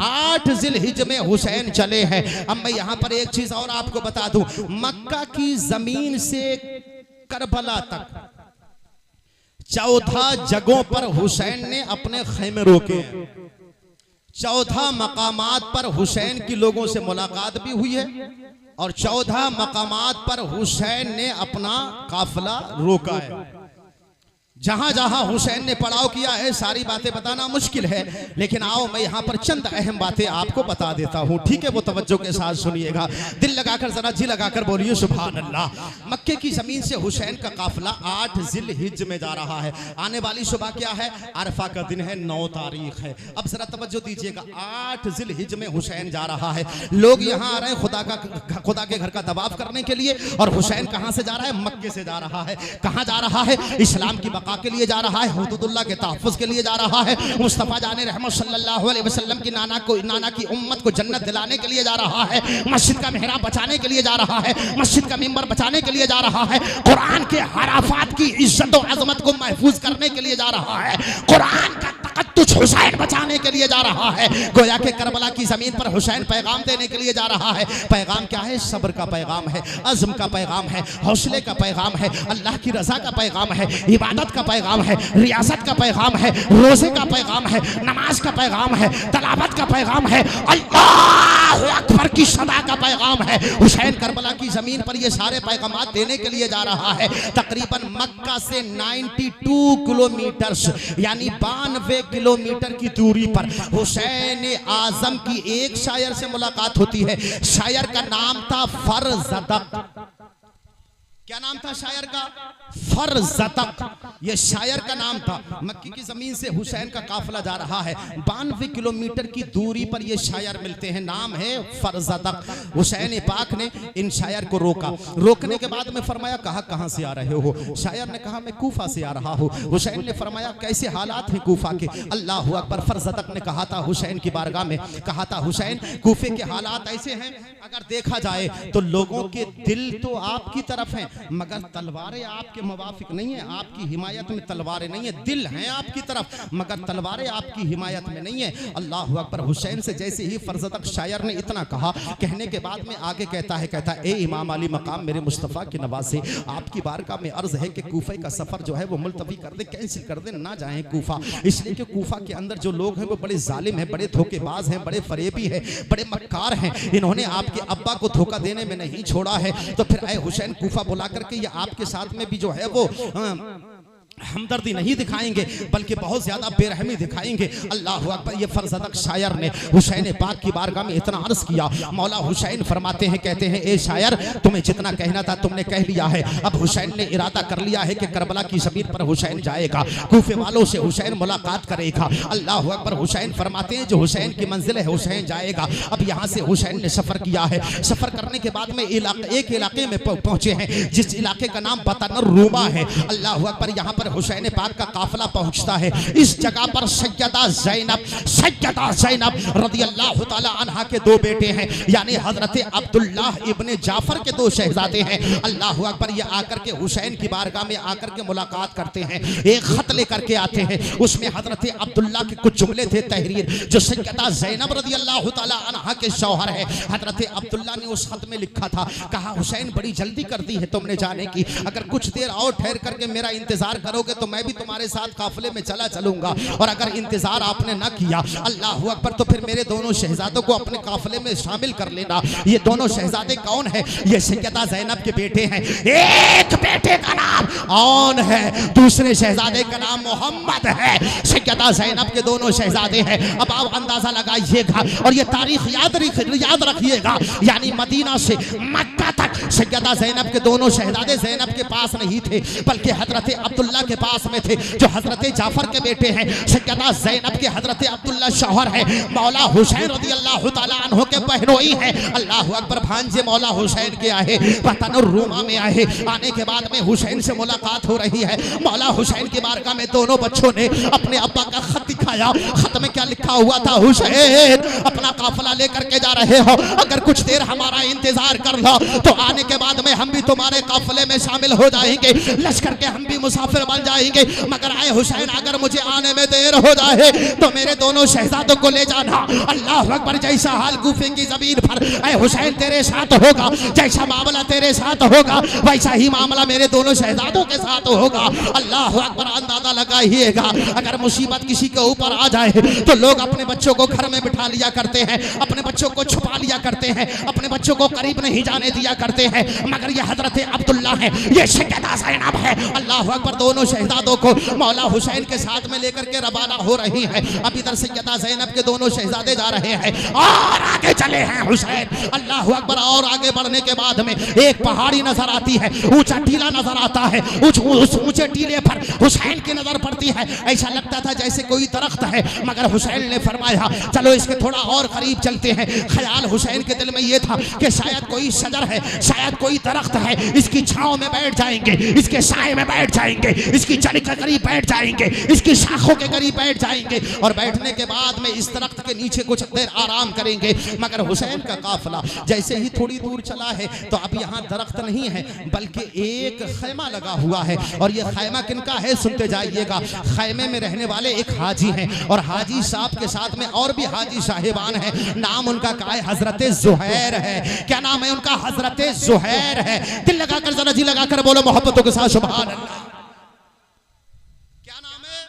A: 8 जिलहिज में हुसैन चले हैं। अब मैं यहाँ पर एक चीज और आपको बता दूं, मक्का की जमीन से करबला तक 14 जगहों पर हुसैन ने अपने खैमे रोके, 14 मकामात पर हुसैन की लोगों से मुलाकात भी हुई है, और 14 मकामात पर हुसैन ने अपना काफिला रोका है। जहां जहां हुसैन ने पड़ाव किया है सारी बातें बताना मुश्किल है, लेकिन आओ मैं यहाँ पर चंद अहम बातें आपको बता देता हूँ, ठीक है? वो तवज्जो के साथ सुनिएगा, दिल लगाकर जरा जी लगाकर बोलिए सुभान अल्लाह। मक्के की जमीन से हुसैन का काफिला 8 जिलहिज में जा रहा है। आने वाली सुबह क्या है? अरफा का दिन है, 9 तारीख है। अब जरा तवज्जो दीजिएगा, 8 जिलहिज में हुसैन जा रहा है। लोग यहाँ आ रहे हैं खुदा के घर का दबाव करने के लिए, और हुसैन कहाँ से जा रहा है? मक्के से जा रहा है। कहाँ जा रहा है? इस्लाम की बका के लिए जा रहा है, हुदूदुल्लाह के तहफ़्फ़ुज़ के लिए जा रहा है, मुस्तफ़ा जाने रहमत सल्लल्लाहु अलैहि वसल्लम की नाना की उम्मत को जन्नत दिलाने के लिए जा रहा है, मस्जिद का मेहराब बचाने के लिए जा रहा है, मस्जिद का मिंबर बचाने के लिए जा रहा है, कुरान के हराफात की इज्जत और अज़मत को महफूज करने के लिए जा रहा है, कुरान का तक़द्दुस हुसैन बचाने के लिए जा रहा है। गोया के करबला की ज़मीन पर हुसैन पैगाम देने के लिए जा रहा है। पैगाम क्या है? सब्र का पैगाम है, अज़्म का पैगाम है, हौसले का पैगाम है, अल्लाह की रज़ा का पैगाम है, इबादत का पैगाम है, रियासत का पैगाम है, रोज़े का पैगाम है, नमाज का पैगाम है, तलावत का पैगाम है, अल्लाहु अकबर की सदा का पैगाम है। हुसैन करबला की ज़मीन पर ये सारे पैगामात देने के लिए जा रहा है। तकरीबन मक्का से 92 किलोमीटर यानी 92 किलोमीटर की दूरी पर हुसैन आज़म की एक शायर से मुलाकात होती है। शायर का नाम था फरज़दक। क्या नाम था शायर का? फरज़दक। ये शायर का नाम था। मक्की की जमीन से हुसैन का काफिला जा रहा है, 92 किलोमीटर की दूरी पर ये शायर मिलते हैं, नाम है फरज़दक। हुसैन पाक ने इन शायर को रोका, रोकने के बाद में फरमाया कहा कहाँ से आ रहे हो? शायर ने कहा मैं कूफा से आ रहा हूँ। हुसैन ने फरमाया कैसे हालात हैं कूफा के? अल्लाह अकबर। फरज़दक ने कहा था हुसैन की बारगाह में, कहा था हुसैन कूफे के हालात ऐसे हैं, अगर देखा जाए तो लोगों के दिल तो आपकी तरफ हैं मगर तलवारें आपके मुवाफिक नहीं है, आपकी हिमायत में तलवारें नहीं है। दिल हैं आपकी तरफ मगर तलवारें आपकी हिमायत में नहीं है। अल्लाह अकबर। हुसैन से जैसे ही फरज़दक शायर ने इतना कहा, कहने के बाद में आगे कहता है ए इमाम अली मकाम मेरे मुस्तफ़ा के नवासे, आपकी बारगाह में अर्ज़ है कि कूफे का सफ़र जो है वो मुलतवी कर दे, कैंसिल कर दे, ना जाएं कूफा। इसलिए कि कूफा के अंदर जो लोग हैं वो बड़े जालिम हैं, बड़े धोखेबाज हैं, बड़े फरेबी हैं, बड़े मक्कार हैं। इन्होंने आपके अब्बा को धोखा देने में नहीं छोड़ा है। तो फिर ए हुसैन कूफा बुला करके ये आपके साथ में भी जो है वो हमदर्दी नहीं दिखाएंगे बल्कि बहुत ज्यादा बेरहमी दिखाएंगे। अल्लाह अकबर। ये फरज़दक शायर ने हुसैन पाक की बारगाह में इतना अर्ज किया। मौला हुसैन फरमाते हैं, कहते हैं ए शायर तुम्हें जितना कहना था तुमने कह लिया है। अब हुसैन ने इरादा कर लिया है कि करबला की ज़मीन पर हुसैन जाएगा, कूफे वालों से हुसैन मुलाकात करेगा। अल्लाह अकबर। हुसैन फरमाते हैं जो हुसैन की मंजिल है हुसैन जाएगा। अब यहाँ से हुसैन ने सफ़र किया है। सफ़र करने के बाद में एक इलाके में पहुँचे हैं जिस इलाके का नाम बतन रूमा है। अल्लाह अकबर। यहाँ पर हुसैन पाक का काफिला पहुंचता है। इस जगह पर सैयदा ज़ैनब रज़ियल्लाहु ताला अन्हा के दो बेटे हैं, यानी हजरत अब्दुल्लाह इब्ने जाफर के दो शहजादे हैं। अल्लाह अकबर। ये आकर के हुसैन की बारगाह में आकर के मुलाकात करते हैं, एक खत लेकर के आते हैं। उसमें हजरत अब्दुल्लाह के कुछ जुमले थे तहरीर, जो सैयदा ज़ैनब रज़ियल्लाहु ताला अन्हा के शौहर है। हजरत अब्दुल्लाह ने उस खत में लिखा था, कहा हुसैन बड़ी जल्दी कर दी है तुमने जाने की, अगर कुछ देर और ठहर करके मेरा इंतजार करोगे तो मैं भी तुम्हारे साथ काफिले में चलूंगा, और अगर इंतजार आपने ना किया अल्लाह अकबर तो फिर मेरे दोनों शहजादों को अपने काफिले में शामिल कर लेना। ये दोनों शहजादे कौन है? ये सैयदा ज़ैनब के बेटे हैं। एक बेटे का नाम औन है, दूसरे शहजादे का नाम मोहम्मद है। सैयदा ज़ैनब के दोनों शहजादे हैं। अब आप अंदाजा लगाइएगा और ये तारीख याद रखिएगा, यानी मदीना से मक्का तक सैयदा ज़ैनब के दोनों शहजादे ज़ैनब के पास नहीं थे बल्कि हजरत अब्दुल्लाह के पास में थे, जो हजरत जाफर के बेटे हैं। सैयदा ज़ैनब के हजरत अब्दुल्लाह शौहर है, मौला हुसैन रज़ियल्लाहु ताला अन्हु के बहनोई है। अल्लाह अकबर। भांजे मौला हुसैन के आए, बतन रूमा में आए। आने के बाद में हुसैन से मुलाकात हो रही है। मौला हुसैन की बारगाह में दोनों बच्चों ने अपने अब्बा का खत दिखाया। खत में क्या लिखा हुआ था? हुसैन अपना काफिला लेकर के जा रहे हो, अगर कुछ देर हमारा इंतजार कर लो तो आने के बाद में हम भी तुम्हारे काफिले में शामिल हो जाएंगे, लश्कर के हम भी मुसाफिर बन जाएंगे। मगर आए हुसैन अगर मुझे आने में देर हो जाए तो मेरे दोनों शहजादों को ले जाना। अल्लाह अकबर। जैसा हाल कूफे की जमीन पर ऐ हुसैन तेरे साथ होगा, जैसा मामला तेरे साथ होगा वैसा ही मामला मेरे दोनों शहजादों के साथ होगा। अल्लाह अकबर। अंदाजा लगाइएगा, अगर मुसीबत किसी के ऊपर आ जाए तो लोग अपने बच्चों को घर में बिठा लिया करते हैं, अपने बच्चों को छुपा लिया करते हैं, अपने बच्चों को करीब नहीं जाने दिया करते हैं। मगर ये हजरत अब्दुल्लाह है, ये सैयदा ज़ैनब है। अल्लाह अकबर। दोनों शहजादों को मौला हुसैन के साथ में लेकर के रवाना हो रही है। अब इधर सैयदा ज़ैनब के दोनों शहजादे जा रहे हैं और आगे चले हैं हुसैन। अल्लाह अकबर। और आगे बढ़ने के बाद में एक पहाड़ी नजर आती है, ऊंचा टीला नजर आता है। उस ऊंचे टीले पर हुसैन की नजर पड़ती है। ऐसा लगता था जैसे कोई तरफ दरख्त है, मगर हुसैन ने फरमाया चलो इसके थोड़ा और करीब चलते हैं। ख्याल हुसैन के दिल में ये था कि शायद कोई सदर है, शायद कोई दरख्त है, इसकी छांव में बैठ जाएंगे, इसके साए में बैठ जाएंगे, इसकी जड़ के करीब बैठ जाएंगे, इसकी शाखों के करीब बैठ जाएंगे और बैठने के बाद में इस दरख्त के नीचे कुछ देर आराम करेंगे। मगर हुसैन का काफिला जैसे ही थोड़ी दूर चला है तो अब यहाँ दरख्त नहीं है बल्कि एक खैमा लगा हुआ है। और ये खैमा किनका है सुनते जाइएगा। खैमे में रहने वाले एक हाजी हैं और हाजी साहब के साथ में और भी हाजी साहिबान हैं। नाम उनका क्या है? हजरत जुहैर है। क्या नाम है उनका? हजरत जुहैर है। दिल लगाकर जरा जी लगाकर बोलो मोहब्बतों के साथ सुभान अल्लाह। क्या नाम है?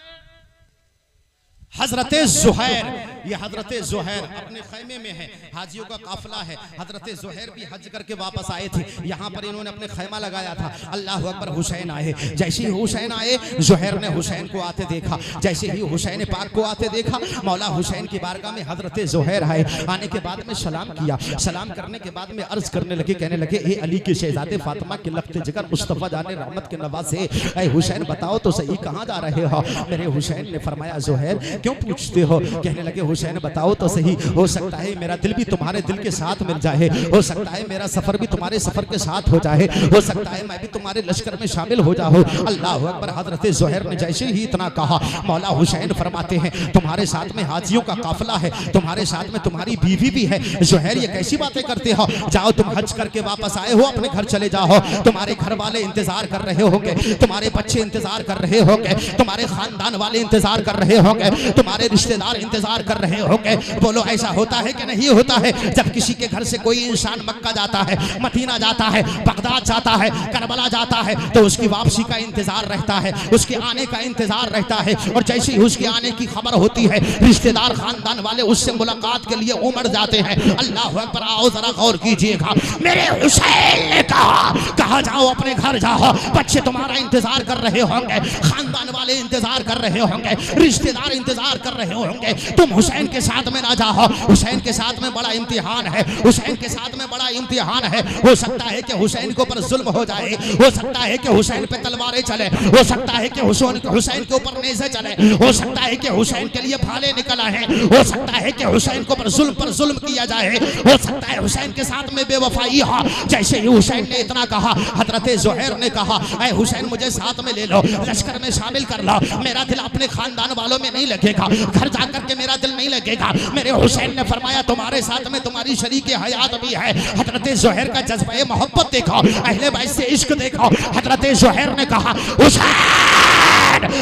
A: हजरत जुहैर। ये हजरत जुहैर अपने खैमे में है, हाजियों का काफिला है। हजरत जुहैर भी हज करके वापस आए थे, यहाँ पर इन्होंने अपने खैमा लगाया था। अल्लाह अकबर। हुसैन आए। जैसे ही हुसैन आए जुहैर ने हुसैन को आते देखा। जैसे ही हुसैन पाक को आते देखा मौला हुसैन की बारगाह में हजरत जुहैर आए। आने के बाद में सलाम किया। सलाम करने के बाद में अर्ज करने लगे, कहने लगे ए अली के शहजादे फातिमा के लख्त जिगर मुस्तफ़ा जाने रहमत के नवासे, ऐ हुसैन बताओ तो सही कहाँ जा रहे हो? मेरे हुसैन ने फरमाया जुहैर क्यों पूछते हो? कहने लगे हुसैन बताओ तो सही, हो सकता है मेरा दिल भी तुम्हारे दिल के साथ मिल जाए, हो सकता है मेरा सफर भी तुम्हारे सफर के साथ हो जाए, हो सकता है मैं भी तुम्हारे लश्कर में शामिल हो जाऊं। अल्लाह अकबर। हजरत जुहैर ने जैसे ही इतना कहा मौला हुसैन फरमाते हैं तुम्हारे साथ में हाजियों का काफिला है, तुम्हारे साथ में तुम्हारी बीवी भी है। जुहैर ये कैसी बातें करते हो? जाओ तुम हज करके वापस आए हो, अपने घर चले जाओ। तुम्हारे घर वाले इंतजार कर रहे होंगे, तुम्हारे बच्चे इंतजार कर रहे होंगे, तुम्हारे खानदान वाले इंतजार कर रहे होंगे, तुम्हारे रिश्तेदार इंतजार कर रहे होंगे। बोलो ऐसा होता है कि नहीं होता है? जब किसी के घर से कोई इंसान मक्का जाता है, मदीना जाता है, बगदाद जाता है, करबला जाता है तो उसकी वापसी का इंतजार रहता है, उसके आने का इंतजार रहता है। और जैसे ही उसके आने की खबर होती है रिश्तेदार खानदान वाले उससे मुलाकात के लिए उमड़ जाते हैं। अल्लाह अकबर। आओ जरा गौर कीजिएगा। मेरे हुसैन ने कहा जाओ अपने घर जाओ, बच्चे तुम्हारा इंतजार कर रहे होंगे, खानदान वाले इंतजार कर रहे होंगे, रिश्तेदार इंतजार कर रहे होंगे। तुम हुसैन के साथ में ना जाओ, हुसैन के साथ में बड़ा इम्तिहान है, हुसैन के साथ में बड़ा इम्तिहान है। हो सकता है कि हुसैन के ऊपर जुल्म हो जाए, हो सकता है कि हुसैन पे तलवारें चले, हो सकता है कि हुसैन के ऊपर नेज़े चले, हो सकता है कि हुसैन के लिए भाले निकल आए, हो सकता है कि हुसैन के ऊपर जुल्म किया जाए, हो सकता है हुसैन के साथ में बेवफाई हो। जैसे ही हुसैन ने इतना कहा हजरत जुहैर ने कहा ऐ हुसैन मुझे साथ में ले लो, लश्कर में शामिल कर लो, मेरा दिल अपने खानदान वालों में नहीं लगेगा, घर जाकर के मेरा दिल नहीं लगेगा। मेरे हुसैन ने फरमाया तुम्हारे साथ में तुम्हारी शरीक हयात भी है। हजरत जुहैर का जज्बा मोहब्बत देखो, अहले बैत से इश्क देखो। हजरत जुहैर ने कहा हुसैन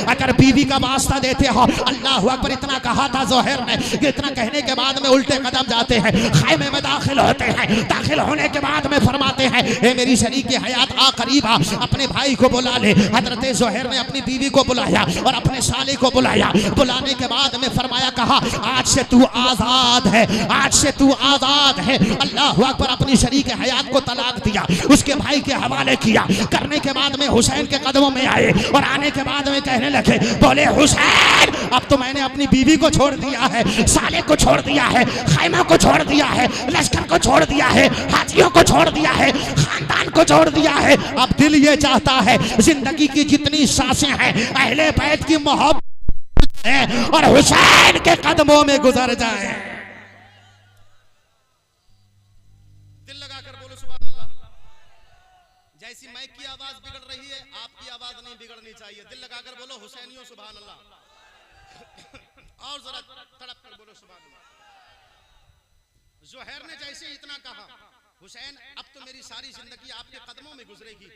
A: अगर बीवी का वास्ता देते हो, अल्लाह अकबर। इतना कहा था जुहैर ने, इतना कहने के बाद में उल्टे कदम जाते हैं, खैमे में दाखिल होते हैं। दाखिल होने के बाद में फरमाते हैं ए मेरी शरीक हयात आ करीब आ, अपने भाई को बुला ले। हजरत जुहैर ने अपनी बीवी को बुलाया और अपने साले को बुलाया। बुलाने के बाद में फरमाया कहा आज से तू आजाद है, आज से तू आजाद है। अल्लाह अकबर। अपनी शरीक हयात को तलाक दिया, उसके भाई के हवाले किया। करने के बाद में हुसैन के कदमों में आए और आने के बाद में कहने लगे बोले हुसैन अब तो मैंने अपनी बीवी को छोड़ दिया है, साले को छोड़ दिया है, खैमा को छोड़ दिया है, लश्कर को छोड़ दिया है, हाजियों को छोड़ दिया है, खानदान को छोड़ दिया है। अब दिल ये चाहता है जिंदगी की जितनी सांसें हैं अहले बैत की मोहब्बत है और हुसैन के कदमों में गुजर जाए। दिल लगाकर बोलो सुभान अल्लाह। जैसी माइक की आवाज बिगड़ रही है आपकी आवाज नहीं बिगड़नी चाहिए। दिल लगाकर बोलो हुसैनियों सुभान अल्लाह। और जरा तड़प कर बोलो सुभान अल्लाह। जुहैर ने जैसे इतना कहा हुसैन अब तो मेरी सारी जिंदगी आपके कदमों में गुजरेगी,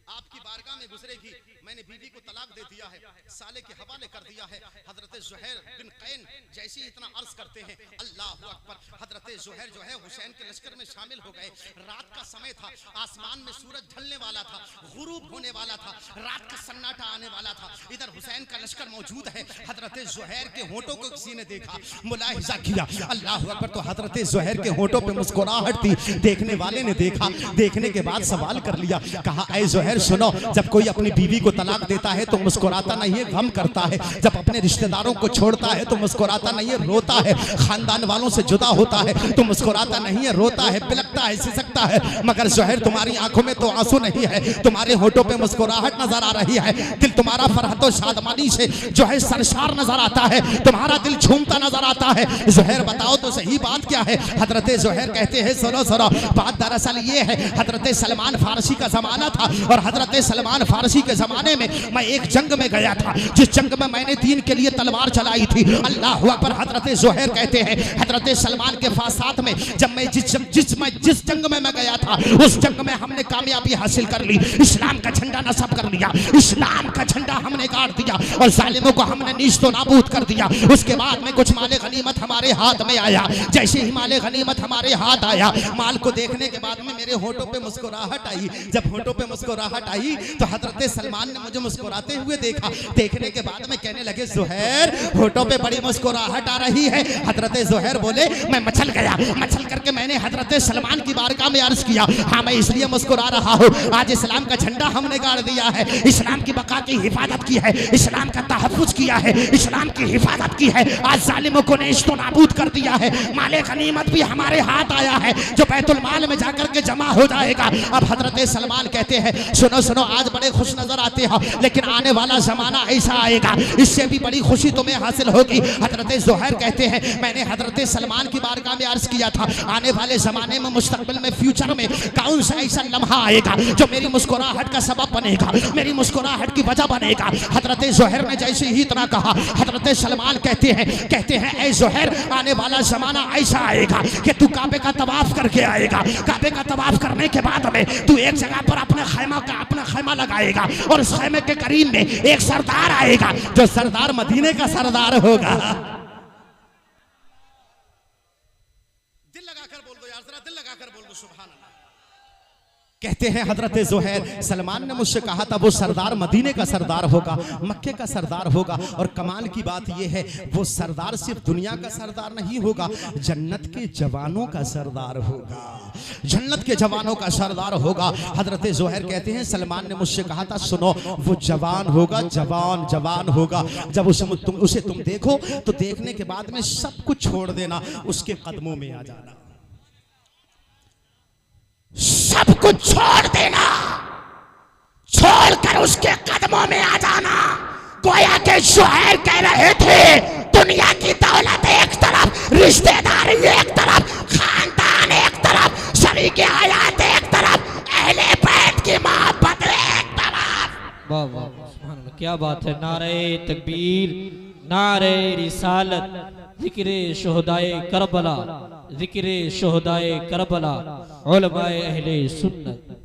A: आपकी बारगाह में गुजरेगी। मैंने बीवी को तलाक दे दिया है, साले के हवाले कर दिया है। हजरत जुहैर बिन कैन जैसे इतना अर्ज करते हैं अल्लाह अकबर। हजरत जुहैर जो है हुसैन के लश्कर में शामिल हो गए। रात का समय था, आसमान में सूरज ढलने वाला था, गुरूब होने वाला था, रात का सन्नाटा आने वाला था। इधर हुसैन का लश्कर मौजूद है। हजरत जुहैर के होंठों को किसी ने देखा, मुलाहिजा किया अल्लाह अकबर। तो हजरत जुहैर के होंठों पे मुस्कुराहट थी। देखने वाले ने देखा, देखने के बाद सवाल कर लिया, कहा ऐ जुहैर सुनो, जब कोई अपनी बीवी को तलाक देता है तो मुस्कुराता नहीं है, गम करता है। जब अपने रिश्तेदारों को छोड़ता है तो मुस्कुराता नहीं है, रोता है। खानदान वालों से जुदा होता है तो मुस्कुराता नहीं है, रोता है, बिलखता है, सिसकता है। मगर ज़ोहैर तुम्हारी आंखों में तो आंसू नहीं है, तुम्हारे होठों पे मुस्कुराहट नजर आ रही है। दिल तुम्हारा फरहत और शादमानी से जो है सरशार नजर आता है, तुम्हारा दिल झूमता नजर आता है। ज़ोहैर बताओ तो सही बात क्या है? हजरत ज़ोहैर कहते हैं सुनो सुनो, बात दरअसल ये है, हजरत सलमान फारसी का जमाना था और हजरत सलमान फारसी के जमाने में मैं एक जंग में गया था, जिस जंग में मैंने दीन के लिए तलवार चलाई थी। अल्लाह अकबर। हजरत ज़ोहैर कहते हैं हजरत सलमान के साथ में जब मैं जिस जंग में मैं गया था, उस जंग में हमने कामयाबी हासिल कर ली, इस्लाम का झंडा नस्ब कर लिया, इस्लाम का झंडा हमने गाड़ दिया और जालिमों को हमने नीच तो नाबूद कर दिया। उसके बाद में कुछ माले गनीमत हमारे हाथ में आया। जैसे ही माले गनीमत हमारे हाथ आया, माल को देखने के बाद में मेरे होठों पे मुस्कुराहट आई। जब होठों पे मुस्कुराहट आई तो हजरत सलमान ने मुझे मुस्कुराते हुए देखा। देखने के बाद में कहने लगे ज़ोहैर होठों पे बड़ी मुस्कुराहट आ रही है। हजरत ज़ोहैर बोले मैं मचल गया, मचल करके मैंने हजरत सलमान की बारगाह में अर्ज किया, हाँ मैं इसलिए मुस्कुरा रहा हूँ, आज इस्लाम का झंडा हमने गाड़ दिया है, इस्लाम की बका की हिफाजत की है, इस्लाम का तहफ़्फ़ुज़ किया है, इस्लाम की हिफाजत की है, आज जालिमों को नेस्त नाबूद कर दिया है, माले गनीमत भी हमारे हाथ आया है जो बैतुल माल में जाकर के जमा हो जाएगा। अब हजरत सलमान कहते हैं सुनो सुनो, आज बड़े खुश नजर आते हो, लेकिन आने वाला जमाना ऐसा आएगा इससे भी बड़ी खुशी तुम्हें हासिल होगी। हजरत ज़ोहैर कहते हैं मैंने हजरत सलमान की बारगाह में अर्ज किया था, आने वाले जमाने में मुस्तकबिल में फ्यूचर में कौन सा ऐसा लम्हा आएगा जो मेरी मुस्कुराहट का सबब बनेगा, मेरी मुस्कुराहट की वजह बनेगा। हजरत ज़ोहैर ने जैसे ही इतना कहा, हजरत सलमान कहते हैं ऐ ज़ोहैर आने वाला जमाना ऐसा आएगा कि तू काबे का तवाफ करके आएगा, काबे का तवाफ करने के बाद में तू एक जगह पर अपना खैमा लगाएगा और उस खैमे के करीब में एक सरदार आएगा जो सरदार मदीने का सरदार होगा। दिल लगाकर बोल दो यार, जरा दिल लगाकर बोल दो सुभान अल्लाह। कहते हैं हजरत ज़ोहैर सलमान ने मुझसे कहा था वो सरदार मदीने का सरदार होगा, मक्के का सरदार होगा। और कमाल की बात यह है वो सरदार सिर्फ दुनिया का सरदार नहीं होगा, जन्नत के जवानों का सरदार होगा, जन्नत के जवानों का सरदार होगा। हजरत ज़ोहैर कहते हैं सलमान ने मुझसे कहा था सुनो वो जवान होगा, जवान होगा। जब उसे तुम देखो तो देखने के बाद में सब कुछ छोड़ देना, उसके कदमों में आ जाना, सब कुछ छोड़ देना, छोड़कर उसके कदमों में आ जाना। गोया के ज़ोहैर कह रहे थे दुनिया की दौलत एक तरफ, रिश्तेदारी एक तरफ, खानदान एक तरफ, शरीके हयात एक तरफ, अहले बैत की मोहब्बत एक तरफ।
B: वाह वाह सुभान अल्लाह, क्या बात है। नारे तकबीर, नारे रिसालत, जिक्र शुहदाए करबला, जिक्र शुहदाए करबला, उलमाए अहले सुन्नत।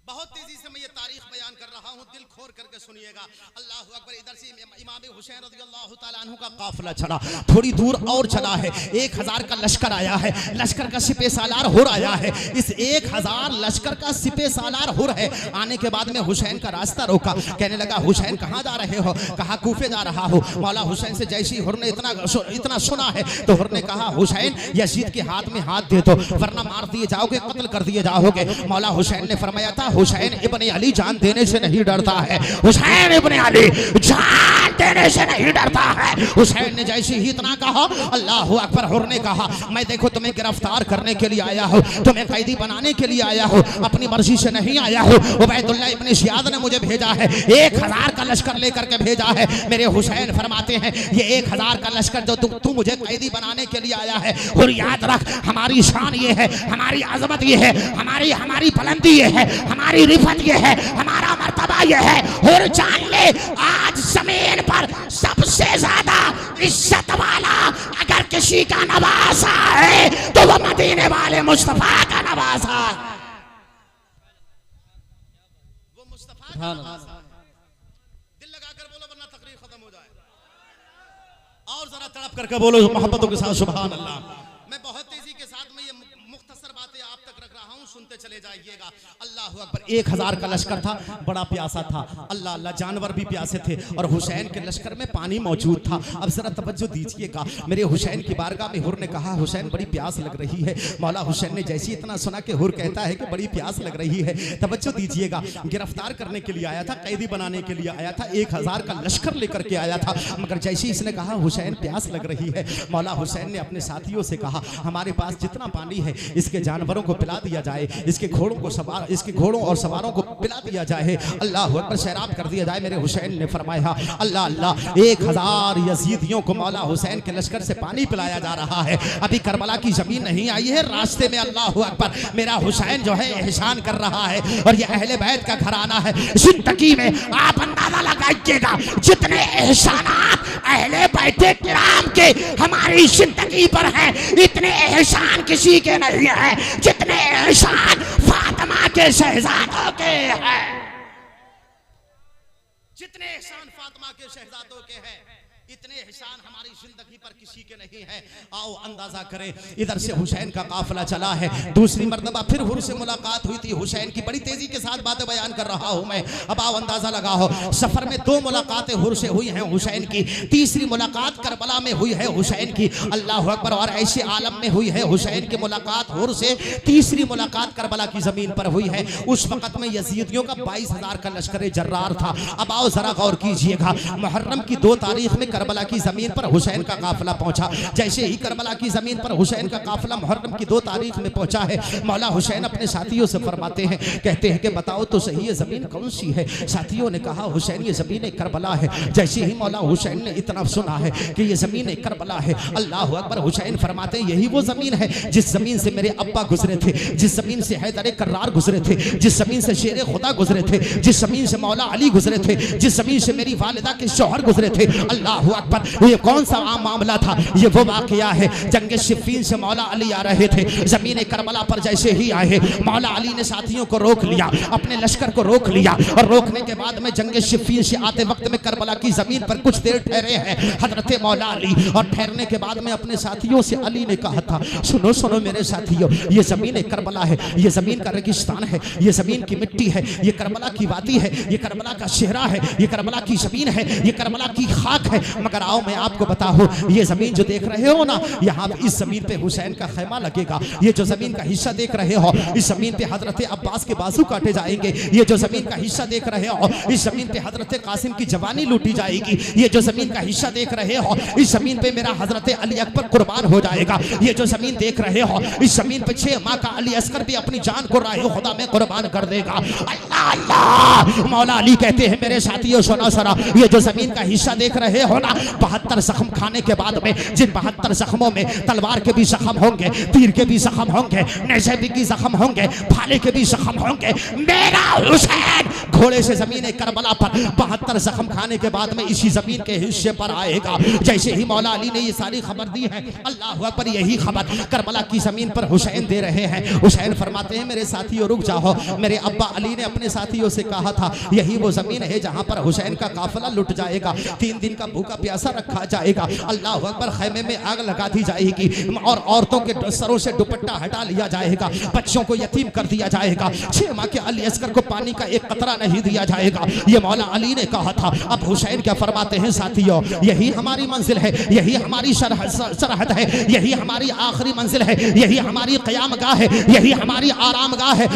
A: बहुत तेजी से मैं ये तारीख बयान कर रहा हूँ, दिल खोल करके सुनिएगा। अल्लाह अकबर। इधर से इमाम हुसैन रज़ियल्लाहु ताला अन्हु का काफिला चला, थोड़ी दूर और चला है, 1000 का लश्कर आया है, लश्कर का सिपह सालार हुर आया है। इस 1000 लश्कर का सिपह सालार हुर है। आने के बाद में हुसैन का रास्ता रोका, कहने लगा हुसैन कहाँ जा रहे हो? कहा कूफे जा रहा हो। मौला हुसैन से जैसे ही हुर ने इतना सुना है तो हुर ने कहा हुसैन यजीद के हाथ में हाथ दे दो वरना मार दिए जाओगे, कत्ल कर दिए जाओगे। मौला हुसैन ने फरमाया था हुसैन इब्ने अली जान देने से नहीं डरता है, हुसैन इब्ने अली जान देने से नहीं डरता है। हुसैन ने जैसे ही इतना कहा अल्लाह अकबर। हुर ने कहा मैं देखो तुम्हें गिरफ्तार करने के लिए आया हूँ, तुम्हें कैदी बनाने के लिए आया हूँ, अपनी मर्जी से नहीं आया हूँ। उबैदुल्लाह इब्ने ज़ियाद ने मुझे भेजा है, 1000 का लश्कर लेकर के भेजा है। मेरे हुसैन फरमाते हैं ये 1000 का लश्कर जो तू मुझे कैदी बनाने के लिए आया है, और याद रख हमारी शान ये है, हमारी अजमत ये है, हमारी बुलंदी ये है, हमारी रिफत ये है, हमारा मर्तबा ये है। और जान ले आज जमीन पर सबसे ज्यादा इज्जत वाला अगर किसी का नवासा है तो वो मदीने वाले मुस्तफा का नवासा, वो मुस्तफा का नवासा। दिल लगाकर बोलो वरना तकरीर खत्म हो जाए, और जरा तड़प करके बोलो मोहब्बतों के साथ सुभान अल्लाह। मैं बहुत तेजी के साथ में ये मुख्तसर बातें आप तक रख रहा हूं, सुनते चले करते जाइएगा। अल्लाह अकबर। 1000 का लश्कर था, बड़ा प्यासा था। अल्लाह अल्लाह, जानवर भी प्यासे थे और हुसैन के लश्कर में पानी मौजूद था। अब जरा तवज्जो दीजिएगा, मेरे हुसैन की बारगाह में हुर ने कहा, हुसैन बड़ी प्यास लग रही है। मौला हुसैन ने जैसे इतना सुना कि हुर कहता है कि बड़ी प्यास लग रही है, तवज्जो दीजिएगा, गिरफ्तार करने के लिए आया था, कैदी बनाने के लिए आया था, 1000 का लश्कर लेकर के आया था। मगर जैसे इसने कहा हुसैन प्यास लग रही है, मौला हुसैन ने अपने साथियों से कहा, हमारे पास जितना पानी है इसके जानवरों को पिला दिया जाए, इसके घोड़ों और सवारों को पिला दिया जाए, अल्लाह अकबर, शराब कर दिया जाए। मेरे हुसैन ने फरमाया, अल्लाह अल्लाह, 1000 यजीदियों को मौला हुसैन के लश्कर से पानी पिलाया जा रहा है। अभी करबला की जमीन नहीं आई है, रास्ते में अल्लाह अकबर मेरा हुसैन जो है एहसान कर रहा है। और ये अहले बैत का घराना है। जिंदगी में आप अंदाजा लगाइएगा, जितने एहसानात अहले बैते किराम के हमारी जिंदगी पर हैं, इतने एहसान किसी के नहीं है जितने एहसान फातिमा के शहजादों के हैं। जितने एहसान फातिमा के शहजादों के हैं, इतने एहसान हमारी जिंदगी पर किसी के नहीं है। आओ अंदाजा करें, इधर से हुसैन का काफिला चला है, दूसरी मर्तबा फिर हुर से मुलाकात हुई थी हुसैन की। बड़ी तेजी के साथ बातें बयान कर रहा हूं मैं। अब आओ अंदाजा लगाओ, सफर में 2 मुलाकातें हुर से हुई हैं हुसैन की, तीसरी मुलाकात करबला में हुई है हुसैन की। अल्लाह अकबर। और ऐसे आलम में हुई है हुसैन की मुलाकात हुर से, तीसरी मुलाकात करबला की जमीन पर हुई है। उस वक्त में यजीदियों का 22,000 का लश्कर जर्रार था। अब आओ जरा गौर कीजिएगा, मुहर्रम की 2 तारीख में करबला की जमीन पर हुसैन का काफिला पहुंचा। जैसे ही करबला की जमीन पर हुसैन का काफिला मुहर्रम की 2 तारीख में पहुंचा है, मौला हुसैन अपने साथियों से फरमाते हैं, कहते हैं कि बताओ तो सही ये जमीन कौन सी है। साथियों ने कहा, हुसैन ये जमीन करबला है। जैसे ही मौला हुसैन ने इतना सुना है कि ये जमीन करबला है, अल्लाह अकबर, हुसैन फरमाते हैं, यही वो जमीन है जिस जमीन से मेरे अब्बा गुजरे थे, जिस जमीन से हैदर कर्रार गुजरे थे, जिस जमीन से शेर खुदा गुजरे थे, जिस जमीन से मौला अली गुजरे थे, जिस जमीन से मेरी वालिदा के शौहर गुजरे थे। अल्लाह अकबर। ये कौन सा आम मामला था, ये वो वाकया है। जंग सिफ़ीन से मौला अली आ रहे थे, जमीन करबला पर जैसे ही आए, मौला अली ने साथियों को रोक लिया, अपने लश्कर को रोक लिया। और रोकने के बाद में जंग सिफ़ीन से आते वक्त में करबला की जमीन पर कुछ देर ठहरे हैं हजरत मौला अली। और ठहरने के बाद में अपने साथियों से अली ने कहा था, सुनो सुनो मेरे साथियों, ये जमीन करबला है, ये जमीन का रेगिस्तान है, ये जमीन की मिट्टी है, ये करबला की वादी है, ये करबला का शहरा है, ये करबला की जमीन है, ये करबला की खाक है। मगर आओ मैं आपको बताऊं, ये जमीन जो देख रहे हो ना, यहाँ इस जमीन पे हुसैन का खैमा लगेगा। ये जो जमीन का हिस्सा देख रहे हो, इस जमीन पे हजरत अब्बास के बाजू काटे जाएंगे। ये जो जमीन का हिस्सा देख रहे हो, इस जमीन पे हजरत कासिम की जवानी लूटी जाएगी। ये जो जमीन का हिस्सा देख रहे हो, इस जमीन पे मेरा हजरत अली अकबर कुर्बान हो जाएगा। ये जो जमीन देख रहे हो, इस जमीन पे 6 माह का अली अस्कर भी अपनी जान को राहे खुदा में कुर्बान कर देगा। अल्लाह अल्लाह। मौला अली कहते हैं, मेरे साथियों सुनो सुनो, ये जो जमीन का हिस्सा देख रहे हो ना, 72 जख्म खाने के बाद में, जिन 72 जख्मों में तलवार के भी जख्म होंगे, तीर के भी जख्म होंगे, नेज़े के जख्म होंगे, भाले के भी जख्म होंगे, मेरा हुसैन घोड़े से जमीन करबला पर 72 जख्म खाने के बाद में इसी जमीन के हिस्से पर आएगा। जैसे ही मौला अली ने ये सारी खबर दी है, अल्लाह अकबर, यही खबर करबला की जमीन पर हुसैन दे रहे हैं। हुसैन फरमाते हैं, मेरे साथियों रुक जाओ, मेरे अब्बा अली ने अपने साथियों से कहा था, यही वो जमीन है जहां पर हुसैन का काफिला लुट जाएगा, 3 दिन का भूखा प्यासा रखा जाएगा। अल्लाह अकबर। खैमे में आग लगा दी जाएगी और औरतों के सरों से दुपट्टा हटा लिया जाएगा, बच्चों को यतीम कर दिया जाएगा, 6 माह के अली अस्कर को पानी का एक कतरा नहीं दिया जाएगा। ये मौला अली ने कहा था। अब हुसैन क्या फरमाते हैं, साथियों यही हमारी मंजिल है, यही हमारी सरहद है, यही हमारी आखिरी मंजिल है, यही हमारी क़यामगाह है, यही हमारी आरामगाह है।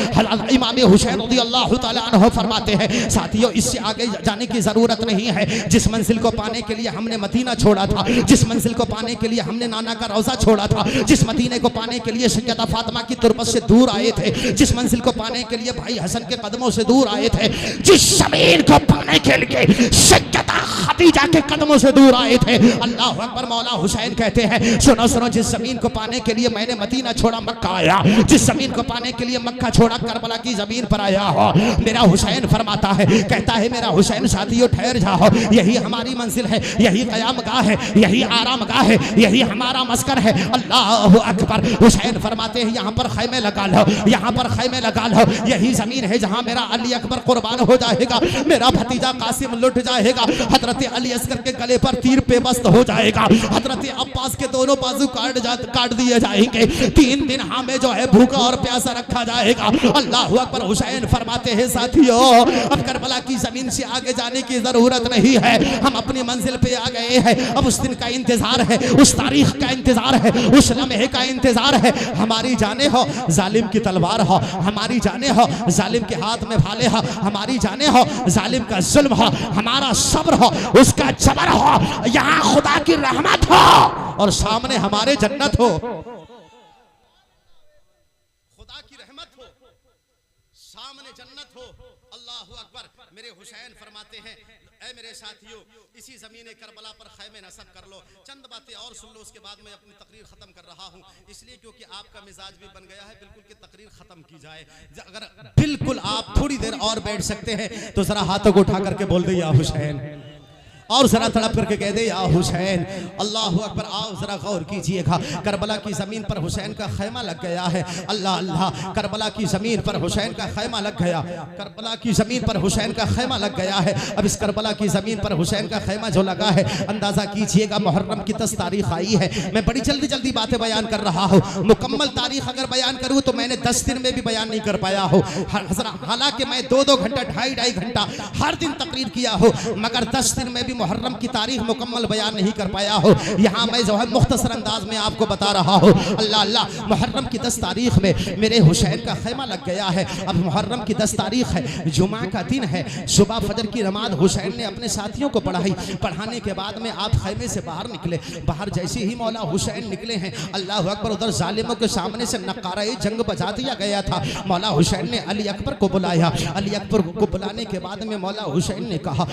A: इमाम हुसैन रज़ियल्लाहु तआला अन्हु फरमाते हैं, साथियों इससे आगे जाने की जरूरत नहीं है। जिस मंजिल को पाने के लिए हमने मदीना छोड़ा था, जिस मंजिल को पाने के लिए हमने नाना का रोजा छोड़ा था, जिस मदीने को पाने के लिए सैयदा फातिमा की तुरबत से दूर आए थे, जिस मंजिल को पाने के लिए भाई हसन के कदमों से दूर आए थे, जिस जमीन को पाने के लिए सैयदा खदीजा के कदमों से दूर आए थे, अल्लाह अकबर। मौला हुसैन कहते हैं, सुनो सुनो, जिस जमीन को पाने के लिए मैंने मदीना छोड़ा मक्का आया, जिस जमीन को पाने के लिए मक्का छोड़ा करबला की जमीन पर आया हो। मेरा हुसैन फरमाता है, कहता है मेरा हुसैन, साथियों ठहर जाओ, यही हमारी मंजिल है, यही क़यामगाह है, यही आरामगाह है, यही हमारा मस्कन है। अल्लाह अकबर। हुसैन फरमाते हैं, यहाँ पर खैमे लगा लो, यहाँ पर खैमे लगा लो, यही जमीन है जहाँ मेरा अली अकबर कुर्बान हो जाएगा, मेरा भतीजा कासिम लुट जाएगा। हजरत हजरत अली असगर के गले पर तीर पेवस्त हो जाएगा, हजरत अब्बास के दोनों बाजू काट दिए जाएंगे, 3 दिन हमें जो है भूखा और प्यासा रखा जाएगा। अल्लाह अकबर। हुसैन फरमाते हैं साथियों, अब करबला की जमीन से आगे जाने की जरूरत नहीं है, हम अपनी मंजिल पे आ गए हैं। अब उस दिन का इंतजार है, उस तारीख का इंतजार है, उस लम्हे का इंतजार है। हमारी जाने हो जालिम की तलवार हो, हमारी जाने हो जालिम के हाथ में भाले हो, हमारी जाने हो जालिम का जुल्म हो, हमारा सब्र हो, उसका जबर हो, यहाँ खुदा की रहमत हो और सामने हमारे जन्नत हो। खुदा की रहमत हो, सामने जन्नत हो। अल्लाह अकबर। मेरे हुसैन फरमाते हैं, ऐ मेरे साथियों, इसी जमीन करबला पर खैमे नसब कर लो। चंद बातें और सुन लो, उसके बाद मैं अपनी तकरीर खत्म कर रहा हूँ, इसलिए क्योंकि आपका मिजाज भी बन गया है बिल्कुल कि तकरीर खत्म की जाए। अगर बिल्कुल आप थोड़ी देर और बैठ सकते हैं तो जरा हाथों को उठा करके बोल दे या हुसैन, और जरा तड़प करके कह दे या हुसैन। अल्लाह अकबर। आओ जरा गौर कीजिएगा, करबला की जमीन पर हुसैन का खैमा लग गया है। अल्लाह अल्लाह। करबला की जमीन पर हुसैन का खैमा लग गया, करबला की जमीन पर हुसैन का खैमा लग गया है। अब इस करबला की जमीन पर हुसैन का खैमा जो लगा है, अंदाजा कीजिएगा मुहर्रम की 10 तारीख आई है। मैं बड़ी जल्दी जल्दी बातें बयान कर रहा हूँ, मुकम्मल तारीख अगर बयान करूँ तो मैंने 10 दिन में भी बयान नहीं कर पाया हो। हालांकि मैं 2-2 घंटा 2.5 घंटा हर दिन तकरीर किया हो, मगर 10 दिन में भी मुहर्रम की तारीख मुकम्मल बयान नहीं कर पाया हो। यहाँ मैं जो है मुख्तसर अंदाज में आपको बता रहा हूँ। अल्लाह अल्लाह। मुहर्रम की 10 तारीख में मेरे हुसैन का खैमा लग गया है। अब मुहर्रम की 10 तारीख है, जुमा का दिन है। सुबह फजर की नमाज हुसैन ने अपने साथियों को पढ़ाई, पढ़ाने के बाद में आप खैमे से बाहर निकले। बाहर जैसे ही मौला हुसैन निकले हैं, अल्लाह अकबर, उधर जालिमों के सामने से नकारा जंग बजा दिया गया था। मौला हुसैन ने अली अकबर को बुलाया। अली अकबर को बुलाने के बाद में मौला हुसैन ने कहा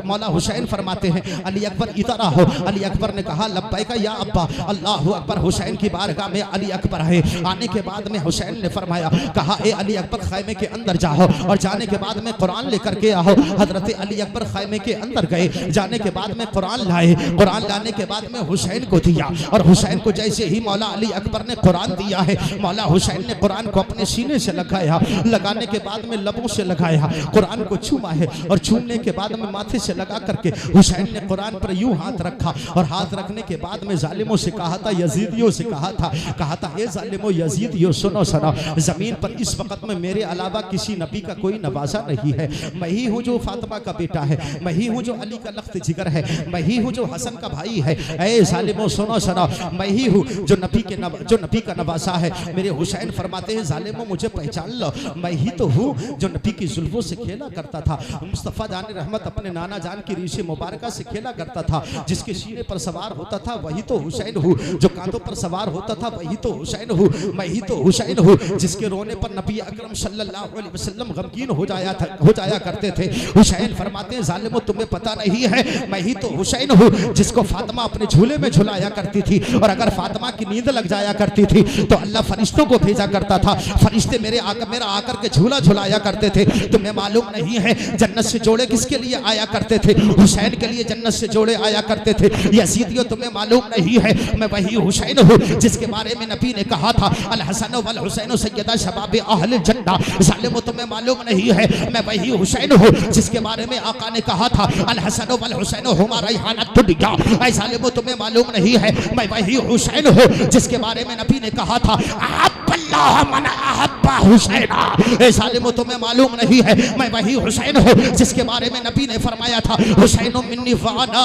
A: मौला हुसैन फरमाते हैं, अली अकबर इधर आओ। अली अकबर ने कहा लब्बैका या अब्बा। अल्लाह अकबर। हुसैन की बारगाह में अली अकबर आए। आने के बाद में हुसैन ने फरमाया, कहा ए अली अकबर खैमे के अंदर जाओ, और जाने के बाद में कुरान लेकर के आओ। हजरत अली अकबर खैमे के अंदर गए, जाने के बाद में कुरान लाए। कुरान लाने के बाद में हुसैन को दिया, और हुसैन को जैसे ही मौला अली अकबर ने कुरान दिया है, मौला हुसैन ने कुरान को अपने सीने से लगाया। लगाने के बाद में लबों से लगाया, कुरान को छूमा है, और छूमने के बाद में माथे से लगा करके हुसैन ने कुरान पर यूं हाथ रखा, और हाथ रखने के बाद में जालिमों से कहा था, यजीदियों से कहा था ए जालिमों यजीदियों सुनो सुनो, जमीन पर इस वक्त में मेरे अलावा किसी नबी का कोई नवाजा नहीं है। मैं ही हूँ जो फातिमा का बेटा है, मैं ही हूँ जो अली का लख्त जिगर है, मैं ही हूँ जो हसन का भाई है। ए जालिमों सुनो सुनो, मैं ही हूँ जो नबी का नवाजा है। मेरे हुसैन फरमाते हैं, जालिमों मुझे पहचान लो, मैं ही तो हूँ जो नबी की जुल्फों से खेला करता था। मुस्तफ़ा जान रहमत अपने नाना जान की रीशे मुबारका से खेला करता था। जिसके सीने पर सवार होता था वही तो हुसैन हूँ, जो कांधों पर सवार होता था वही तो हुसैन हूँ, मैं ही तो हुसैन हूँ। जिसके रोने पर नबी अकरम सल्लल्लाहु अलैहि वसल्लम गमगीन हो जाया करते थे। हुसैन फरमाते हैं, जालिमों तुम्हें पता नहीं है, मैं ही तो हुसैन हूँ जिसको फातिमा अपने झूले में झुलाया करती थी, और अगर फातिमा की नींद लग जाया करती थी तो अल्लाह फरिश्तों को भेजा करता था। फरिश्ते मेरा आकर के झूला झुलाया करते थे। तुम्हें मालूम नहीं है जन्नत से जोड़े किसके लिए आया करते थे? हुसैन के लिए जन्नत से जोड़े आया करते थे। यजीदियों तुम्हें मालूम नहीं है, मैं वही हुसैन हूँ जिसके बारे में नबी ने कहा था, अल हसन वल हुसैन सय्यदा शबाब अहल जन्नह। जालिमों तुम्हें मालूम नहीं है, मैं वही हुसैन हूँ जिसके बारे में आका ने कहा था, अल हसन वल हुसैन हुमा रैहानत दुनिया। ऐ जालिमों तुम्हें मालूम नहीं है, मैं वही हुसैन हूँ जिसके बारे में नबी ने कहा था, अहब्बल्लाह मन अहब्बा हुसैना। ऐ जालिमों तुम्हें मालूम नहीं है, मैं वही हुसैन हूँ जिसके बारे में नबी ने फरमाया था, हुसैन मिन्नी वाना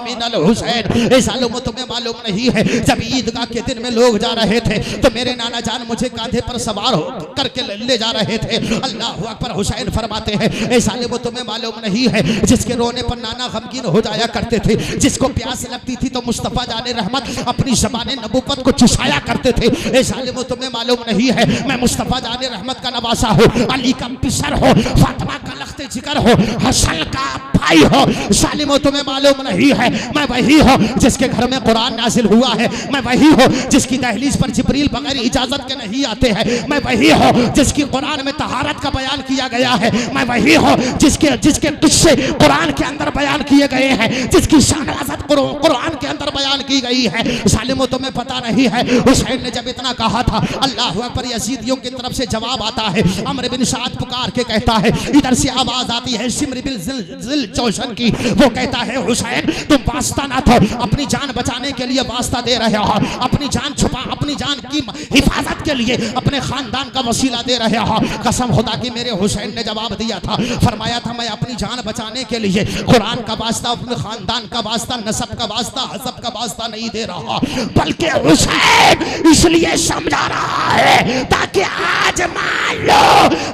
A: मिनल हुसैन। ऐ जालिमों तुम्हें मालूम नहीं है, जब ईदगाह के दिन में लोग जा रहे थे तो मेरे नाना जान मुझे कांधे पर सवार करके ले जा रहे थे। अल्लाह अकबर। हुसैन फरमाते हैं, ऐ जालिमों तुम्हें मालूम नहीं है, जिसके रोने पर नाना गमगीन हो जाया करते थे, जिसको प्यास लगती थी तो मुस्तफ़ा जाने रहमत अपनी ज़बाने नबूवत को चुसाया करते थे। ऐ जालिमों तुम्हें मालूम नहीं है, मैं मुस्तफ़ा जाने रहमत का नवासा हो, अली का पिसर हो, फातिमा का लख्ते जिगर हो, हसन का भाई हो। जालिमों तुम्हें मालूम नहीं है, मैं वही हो जिसके घर में कुरान नाजिल हुआ है, मैं वही हो जिसकी दहलीज पर जिब्रील बगैर इजाजत के नहीं आते हैं, मैं वही हो जिसकी कुरान में तहारत का बयान किया गया है, मैं वही हो जिसके किस्से कुरान के अंदर बयान किए गए हैं, जिसकी शान अज़त कुरान के अंदर बयान की गई है। जालिमों तुम्हें पता नहीं है, हुसैन ने जब इतना कहा था, अल्लाह अकबर, यजीदियों की तरफ से जवाब आता है। अमर बिन साद पुकार के कहता है, इधर से आवाज आती है सिमर बिन जिल जोशन की। वो कहता है, हुसैन तुम वास्ता ना तो अपनी जान बचाने के लिए वास्ता दे रहे हो, अपनी जान छुपा, अपनी जान की हिफाजत के लिए अपने खानदान का वसीला दे रहे हो। कसम खुदा की मेरे हुसैन ने जवाब दिया था, फरमाया था, मैं अपनी जान बचाने के लिए कुरान का वास्ता, अपने खानदान का वास्ता, नसब का वास्ता, हसब का वास्ता नहीं दे रहा, बल्कि हुसैन इसलिए समझा रहा है ताकि आज मान लो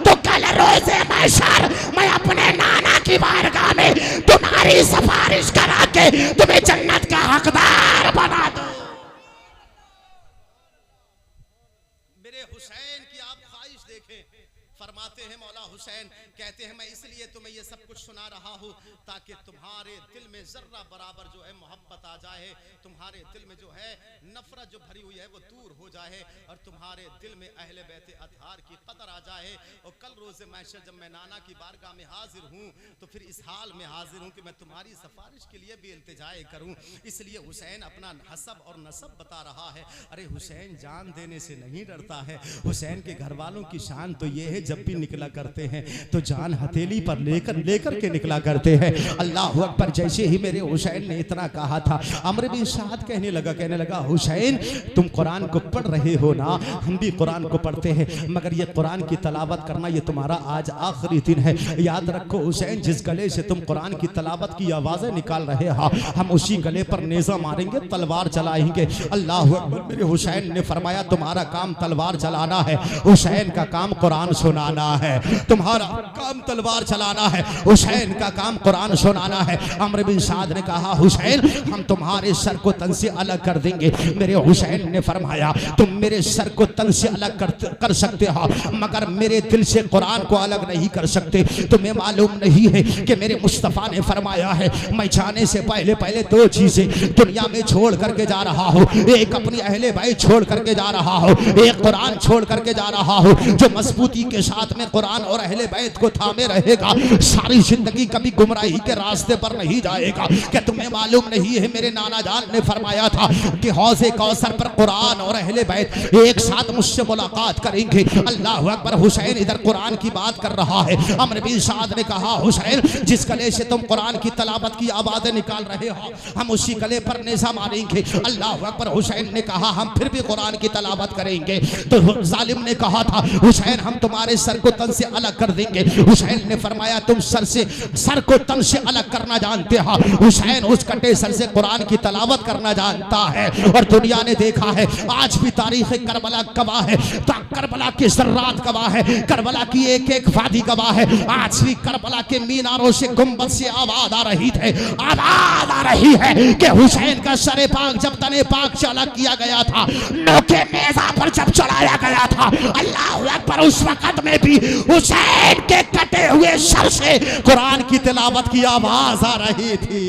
A: तो कल रोज़े महशर मैं अपने नाना की बारगाह में तुम्हारी सिफारिश करा के तुम्हें जन्नत का हकदार बना दूं। मेरे हुसैन की आप ख्वाहिश देखें। फरमाते हैं मौला हुसैन, कहते हैं, मैं इसलिए तुम्हें ये सब कुछ सुना रहा हूँ ताकि तुम्हारे दिल में जर्रा बराबर जो है मोहब्बत आ जाए, तुम्हारे दिल में जो है नफरत जो भरी हुई है वो दूर हो जाए, और तुम्हारे दिल में अहले बैत अतहार की कदर आ जाए। और कल रोज़े महशर जब मैं नाना की बारगाह में हाजिर हूँ तो फिर इस हाल में हाजिर हूँ कि मैं तुम्हारी सिफारिश के लिए भी इल्तिजाए करूँ। इसलिए हुसैन अपना हसब और नसब बता रहा है। अरे हुसैन जान देने से नहीं डरता है। हुसैन के घर वालों की शान तो ये है, जब भी निकला करते हैं तो जान हथेली पर लेकर के निकला करते हैं। अल्लाह अकबर। जैसे ही मेरे हुसैन ने इतना कहा था, अमर बिन साद कहने लगा, हुसैन तुम कुरान को पढ़ रहे हो ना, हम भी कुरान को पढ़ते हैं, मगर ये कुरान की तलावत करना ये तुम्हारा आज आखिरी दिन है। याद रखो हुसैन, जिस गले से तुम कुरान की तलावत की आवाजें निकाल रहे हो, हम उसी गले पर नेज़ा मारेंगे, तलवार चलाएंगे। अल्लाह अकबर। मेरे हुसैन ने फरमाया, तुम्हारा काम तलवार चलाना है, हुसैन का काम कुरान सुनाना है। तुम्हारा काम तलवार चलाना है, हुसैन का काम कुरान सुनाना है। अमर बिन साद ने कहा, हुसैन हम तुम्हारे सर को तन से अलग कर देंगे। मेरे हुसैन ने फरमाया, तुम मेरे सर को तन से अलग कर सकते हो, मगर मेरे दिल से कुरान को अलग नहीं कर सकते। तुम्हें मालूम नहीं है कि मेरे मुस्तफ़ा ने फरमाया है, मैं जाने से पहले दो चीजें दुनिया में छोड़ करके जा रहा हूँ। एक अपनी अहले भाई छोड़ करके जा रहा हूँ, एक कुरान छोड़ करके जा रहा हूँ। जो मजबूती के साथ में कुरान और अहले बैत को थामे रहेगा, सारी जिंदगी कभी गुमराही के रास्ते पर नहीं जाएगा। क्या तुम्हें मालूम नहीं है, मेरे नाना जान ने फरमाया था कि हौज़े कौसर पर कुरान और अहले बैत एक साथ मुझसे मुलाकात करेंगे। अल्लाह अकबर। हुसैन इधर कुरान की बात कर रहा है। अमर बिन साद ने कहा, हुसैन जिस गले से तुम कुरान की तलावत की आवाजें निकाल रहे हो, हम उसी गले पर नेज़ा मारेंगे। अल्लाह अकबर। हुसैन ने कहा, हम फिर भी कुरान की तलावत करेंगे। तो जालिम ने कहा था, हुसैन हम तुम्हारे सर को तन से अलग कर देंगे। हुसैन ने फरमाया, तुम सर को तन से अलग करना जानते हो। हुसैन उस कटे सर से कुरान की तलावत करना जानता है। और दुनिया ने देखा है, आज भी तारीख करबला गवाह है, करबला के ज़र्रात गवाह है, करबला की एक एक वादी गवाह है। आज भी करबला के मीनारों से, गुंबद से आवाज आ रही है कि हुसैन का सरे पाक जब तने पाक से अलग किया गया था, नोके नेज़ा पर जब चढ़ाया गया था, अल्लाह अकबर, उस वक्त में भी हुसैन के कटे हुए सर से कुरान की तिलावत की आवाज आ रही थी।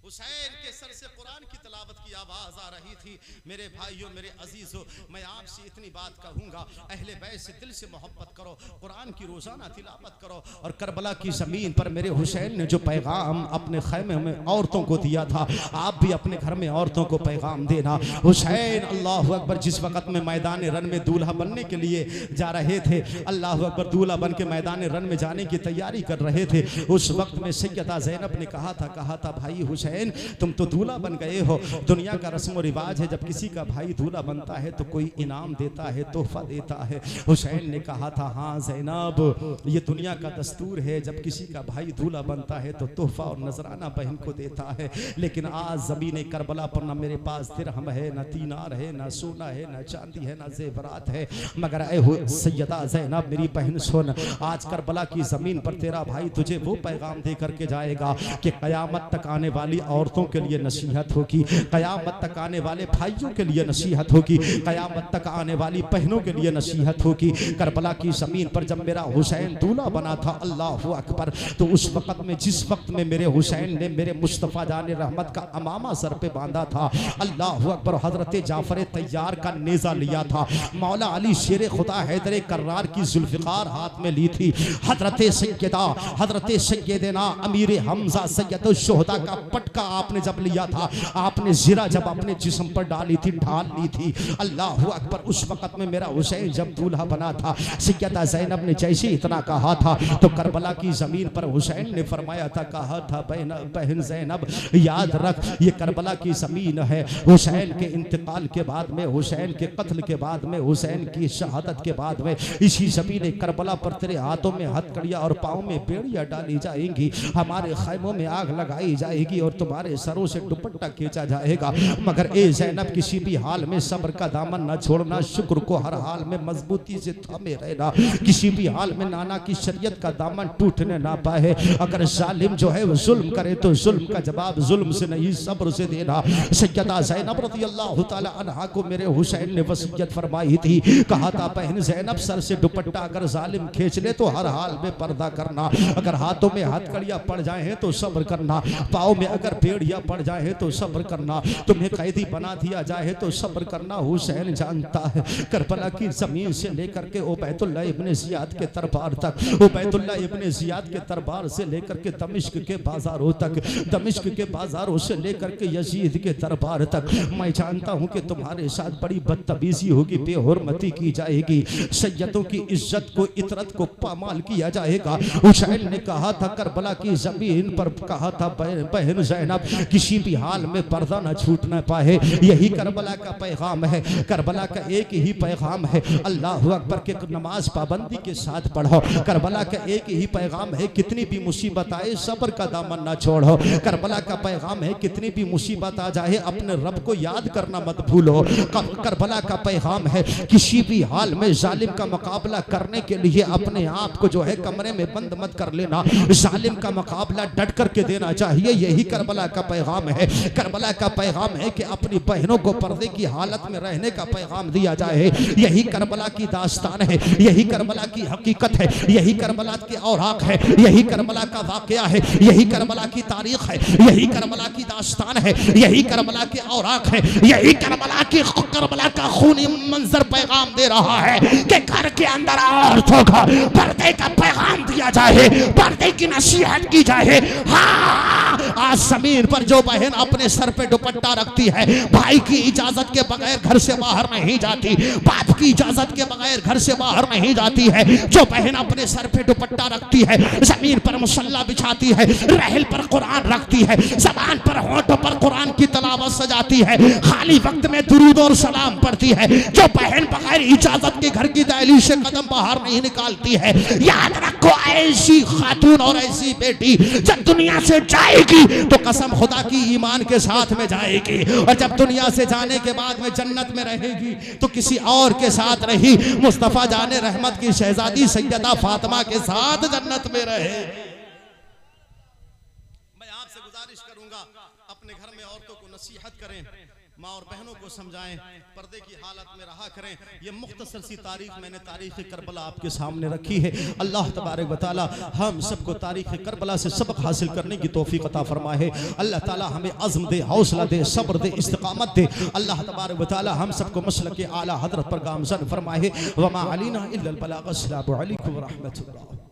A: हुसैन के सर से कुरान की तिलावत की आवाज आ रही थी। मेरे भाइयों, मेरे अजीजों, मैं आपसे इतनी बात कहूंगा, अहले बैत से दिल से मोहब्बत करो, कुरान की रोजाना तिलावत करो। और करबला की जमीन पर मेरे हुसैन ने जो पैगाम अपने खैमे में औरतों को दिया था, आप भी अपने घर में औरतों को पैगाम देना। हुसैन अल्लाह अकबर जिस वक्त में मैदान रन में दूल्हा बनने के लिए जा रहे थे, अल्लाह अकबर, दूल्हा बन के मैदान रन में जाने की तैयारी कर रहे थे, उस वक्त में सैयदा ज़ैनब ने कहा था भाई हुसैन तुम तो दूल्हा बन गए हो। दुनिया का रस्म और रिवाज है, जब किसी का भाई दूल्हा बनता है तो कोई इनाम देता है, तोहफा देता है। हुसैन ने कहा था, हाँ ज़ैनब, ये दुनिया का दस्तूर है, जब किसी का भाई दूल्हा बनता है तो तोहफा और नजराना बहन को देता है। लेकिन आज ज़मीन करबला पर ना मेरे पास दिरहम है, ना दीनार है, ना सोना है, ना चांदी है, ना जेवरात है, मगर ऐ सैयदा ज़ैनब मेरी बहन सुन, आज करबला की ज़मीन पर तेरा भाई तुझे वो पैगाम दे करके जाएगा कि क़यामत तक आने वाली औरतों के लिए नसीहत होगी, क़यामत तक आने वाले भाइयों भाइयों के लिए नसीहत होगी, क़यामत तक आने वाली बहनों के लिए नसीहत होगी। करबला की ज़मीन पर जब मेरा हुसैन दूल्हा बना था, अल्लाह अकबर, तो उस वक़्त में जिस वक्त में मेरे हुसैन ने मेरे मुस्तफ़ा जाने रहमत का अमामा सर पे बांधा था, अल्लाह अकबर, हज़रत जाफ़र तैयार का नेज़ा लिया था, मौला अली शेर खुदा हैदर कर्रार की जुल्फ़िकार हाथ में ली थी, हज़रत सैयदा हज़रत सैयदना अमीर हमज़ा सैयद शुहदा का पटका आपने जब लिया था, आपने ज़िरा जब अपने जिस्म पर डाली थी, ढाल ली थी, अल्लाह अकबर। उस वक़्त में मेरा हुसैन जब दूल्हा बना था, सैयदा ज़ैनब ने जैसे इतना कहा था तो करबला की ज़मीन पर हुसैन ने फरमाया था, कहा था बहन ज़ैनब याद रख, ये करबला की ज़मीन है। हुसैन के इंतकाल के बाद में, हुसैन के कत्ल के बाद में, हुसैन की शहादत के बाद में इसी ज़मीन करबला पर तेरे हाथों में हथकड़ियाँ और पाँव में बेड़ियाँ डाली जाएंगी, हमारे खैमों में आग लगाई जाएगी और तुम्हारे सरों से दुपट्टा खींचा जाएगा। मगर ए ज़ैनब, किसी भी हाल में सब्र का दामन न छोड़ना, शुक्र को हर हाल में मजबूती से थामे रहना, किसी भी हाल में नाना की शरीयत का दामन टूटने ना पाए। अगर जालिम जो है वो जुल्म करे तो जुल्म का जवाब जुल्म से नहीं सब्र से देना। सैयदा ज़ैनब रज़ियल्लाहु ताला अन्हा को मेरे हुसैन ने वसीयत फरमाई थी, कहा था बहन ज़ैनब, सर से दुपट्टा अगर जालिम खींच ले तो हर हाल में पर्दा करना, अगर हाथों में हथकड़ियाँ पड़ जाए तो सब्र करना, पाँव में अगर बेड़ियाँ पड़ जाए तो सब्र करना, तुम्हें कैदी बना दिया जाए तो सब्र करना। हुसैन जानता है करबला की ज़मीन से लेकर के उबैदुल्लाह इब्ने ज़ियाद के दरबार तक, उबैदुल्लाह इब्ने ज़ियाद के दरबार से लेकर के दमिश्क के बाजारों तक, दमिश्क के बाजारों से लेकर के यजीद के दरबार तक, मैं जानता हूँ कि तुम्हारे साथ बड़ी बदतमीजी होगी, बेहुरमती की जाएगी, सैयदों की इज्जत को इतरत को पामाल किया जाएगा। हुसैन ने कहा था करबला की ज़मीन पर, कहा था बहन ज़ैनब, किसी भी हाल में पर्दा न छूट न पाए, यही करबला का पैगाम है, करबला का एक ही पैगाम है, अल्लाह अकबर के नमाज पाबंदी के साथ पढ़ो। करबला का एक ही पैगाम है, कितनी भी मुसीबत आए सब्र का दामन ना छोड़ो। करबला का पैगाम है, कितनी भी मुसीबत आ जाए अपने रब को याद करना मत भूलो। करबला का पैगाम है, किसी भी हाल में जालिम का मुकाबला करने के लिए अपने आप को जो है कमरे में बंद मत कर लेना, जालिम का मुकाबला डट करके देना चाहिए, यही करबला का पैगाम है। करबला का पैगाम है कि अपनी बहनों को पर्दे की हालत में रहने का पैगाम दिया जाए, यही करबला की दास्तान है, यही करबला की हकीकत है, यही करबला की औराक है, यही करबला का वाकया है, यही करबला की तारीख है, यही करबला की दास्तान है, यही करबला की औराक है, यही करबला का खूनी मंजर पैगाम दे रहा है कि घर के अंदर औरतों को पर्दे का पैगाम दिया जाए, पर्दे की नसीहत की जाए। हाँ, आज जमीन पर जो बहन अपने सर पे दुपट्टा रखती है, भाई की इजाजत के बगैर घर से बाहर नहीं जाती, बाप की इजाजत के बगैर घर से बाहर नहीं जाती है, जो बहन अपने सर पे दुपट्टा रखती है, जमीन पर मुसल्ला बिछाती है, रहल पर कुरान रखती है, जबान पर होठों पर कुरान की तलावत सजाती है, खाली वक्त में दुरूद और सलाम पढ़ती है, जो बहन बगैर इजाजत के घर की दहलीज से कदम बाहर नहीं निकालती है, याद रखो ऐसी खातून और ऐसी बेटी जब दुनिया से जाएगी तो कसम खुदा की ईमान के साथ में जाएगी, और जब दुनिया से जाने के बाद में जन्नत में रहेगी तो किसी और के साथ रही, मुस्तफा जाने रहमत की शहजादी सैयदा फातिमा के साथ जन्नत में रहे। मैं आपसे गुजारिश करूंगा, अपने घर में औरतों को नसीहत करें, माँ और बहनों को समझाएं, पर्दे की हालत में रहा करें। ये मुख्तसर सी तारीख मैंने तारीख करबला आपके सामने रखी है। अल्लाह तबारक व तआला हम सबको तारीख करबला से सबक हासिल करने की तौफीक अता फरमाए। अल्लाह ताला हमें अज़्म दे, हौसला दे, सब्र दे, इस्तिकामत दे। अल्लाह तबारक व तआला हम सबको मसलक आला हज़रत पर गामज़न फरमाए। वमा अलैना इल्लल बलाग। अस्सलामु अलैकुम व रहमतुल्लाह।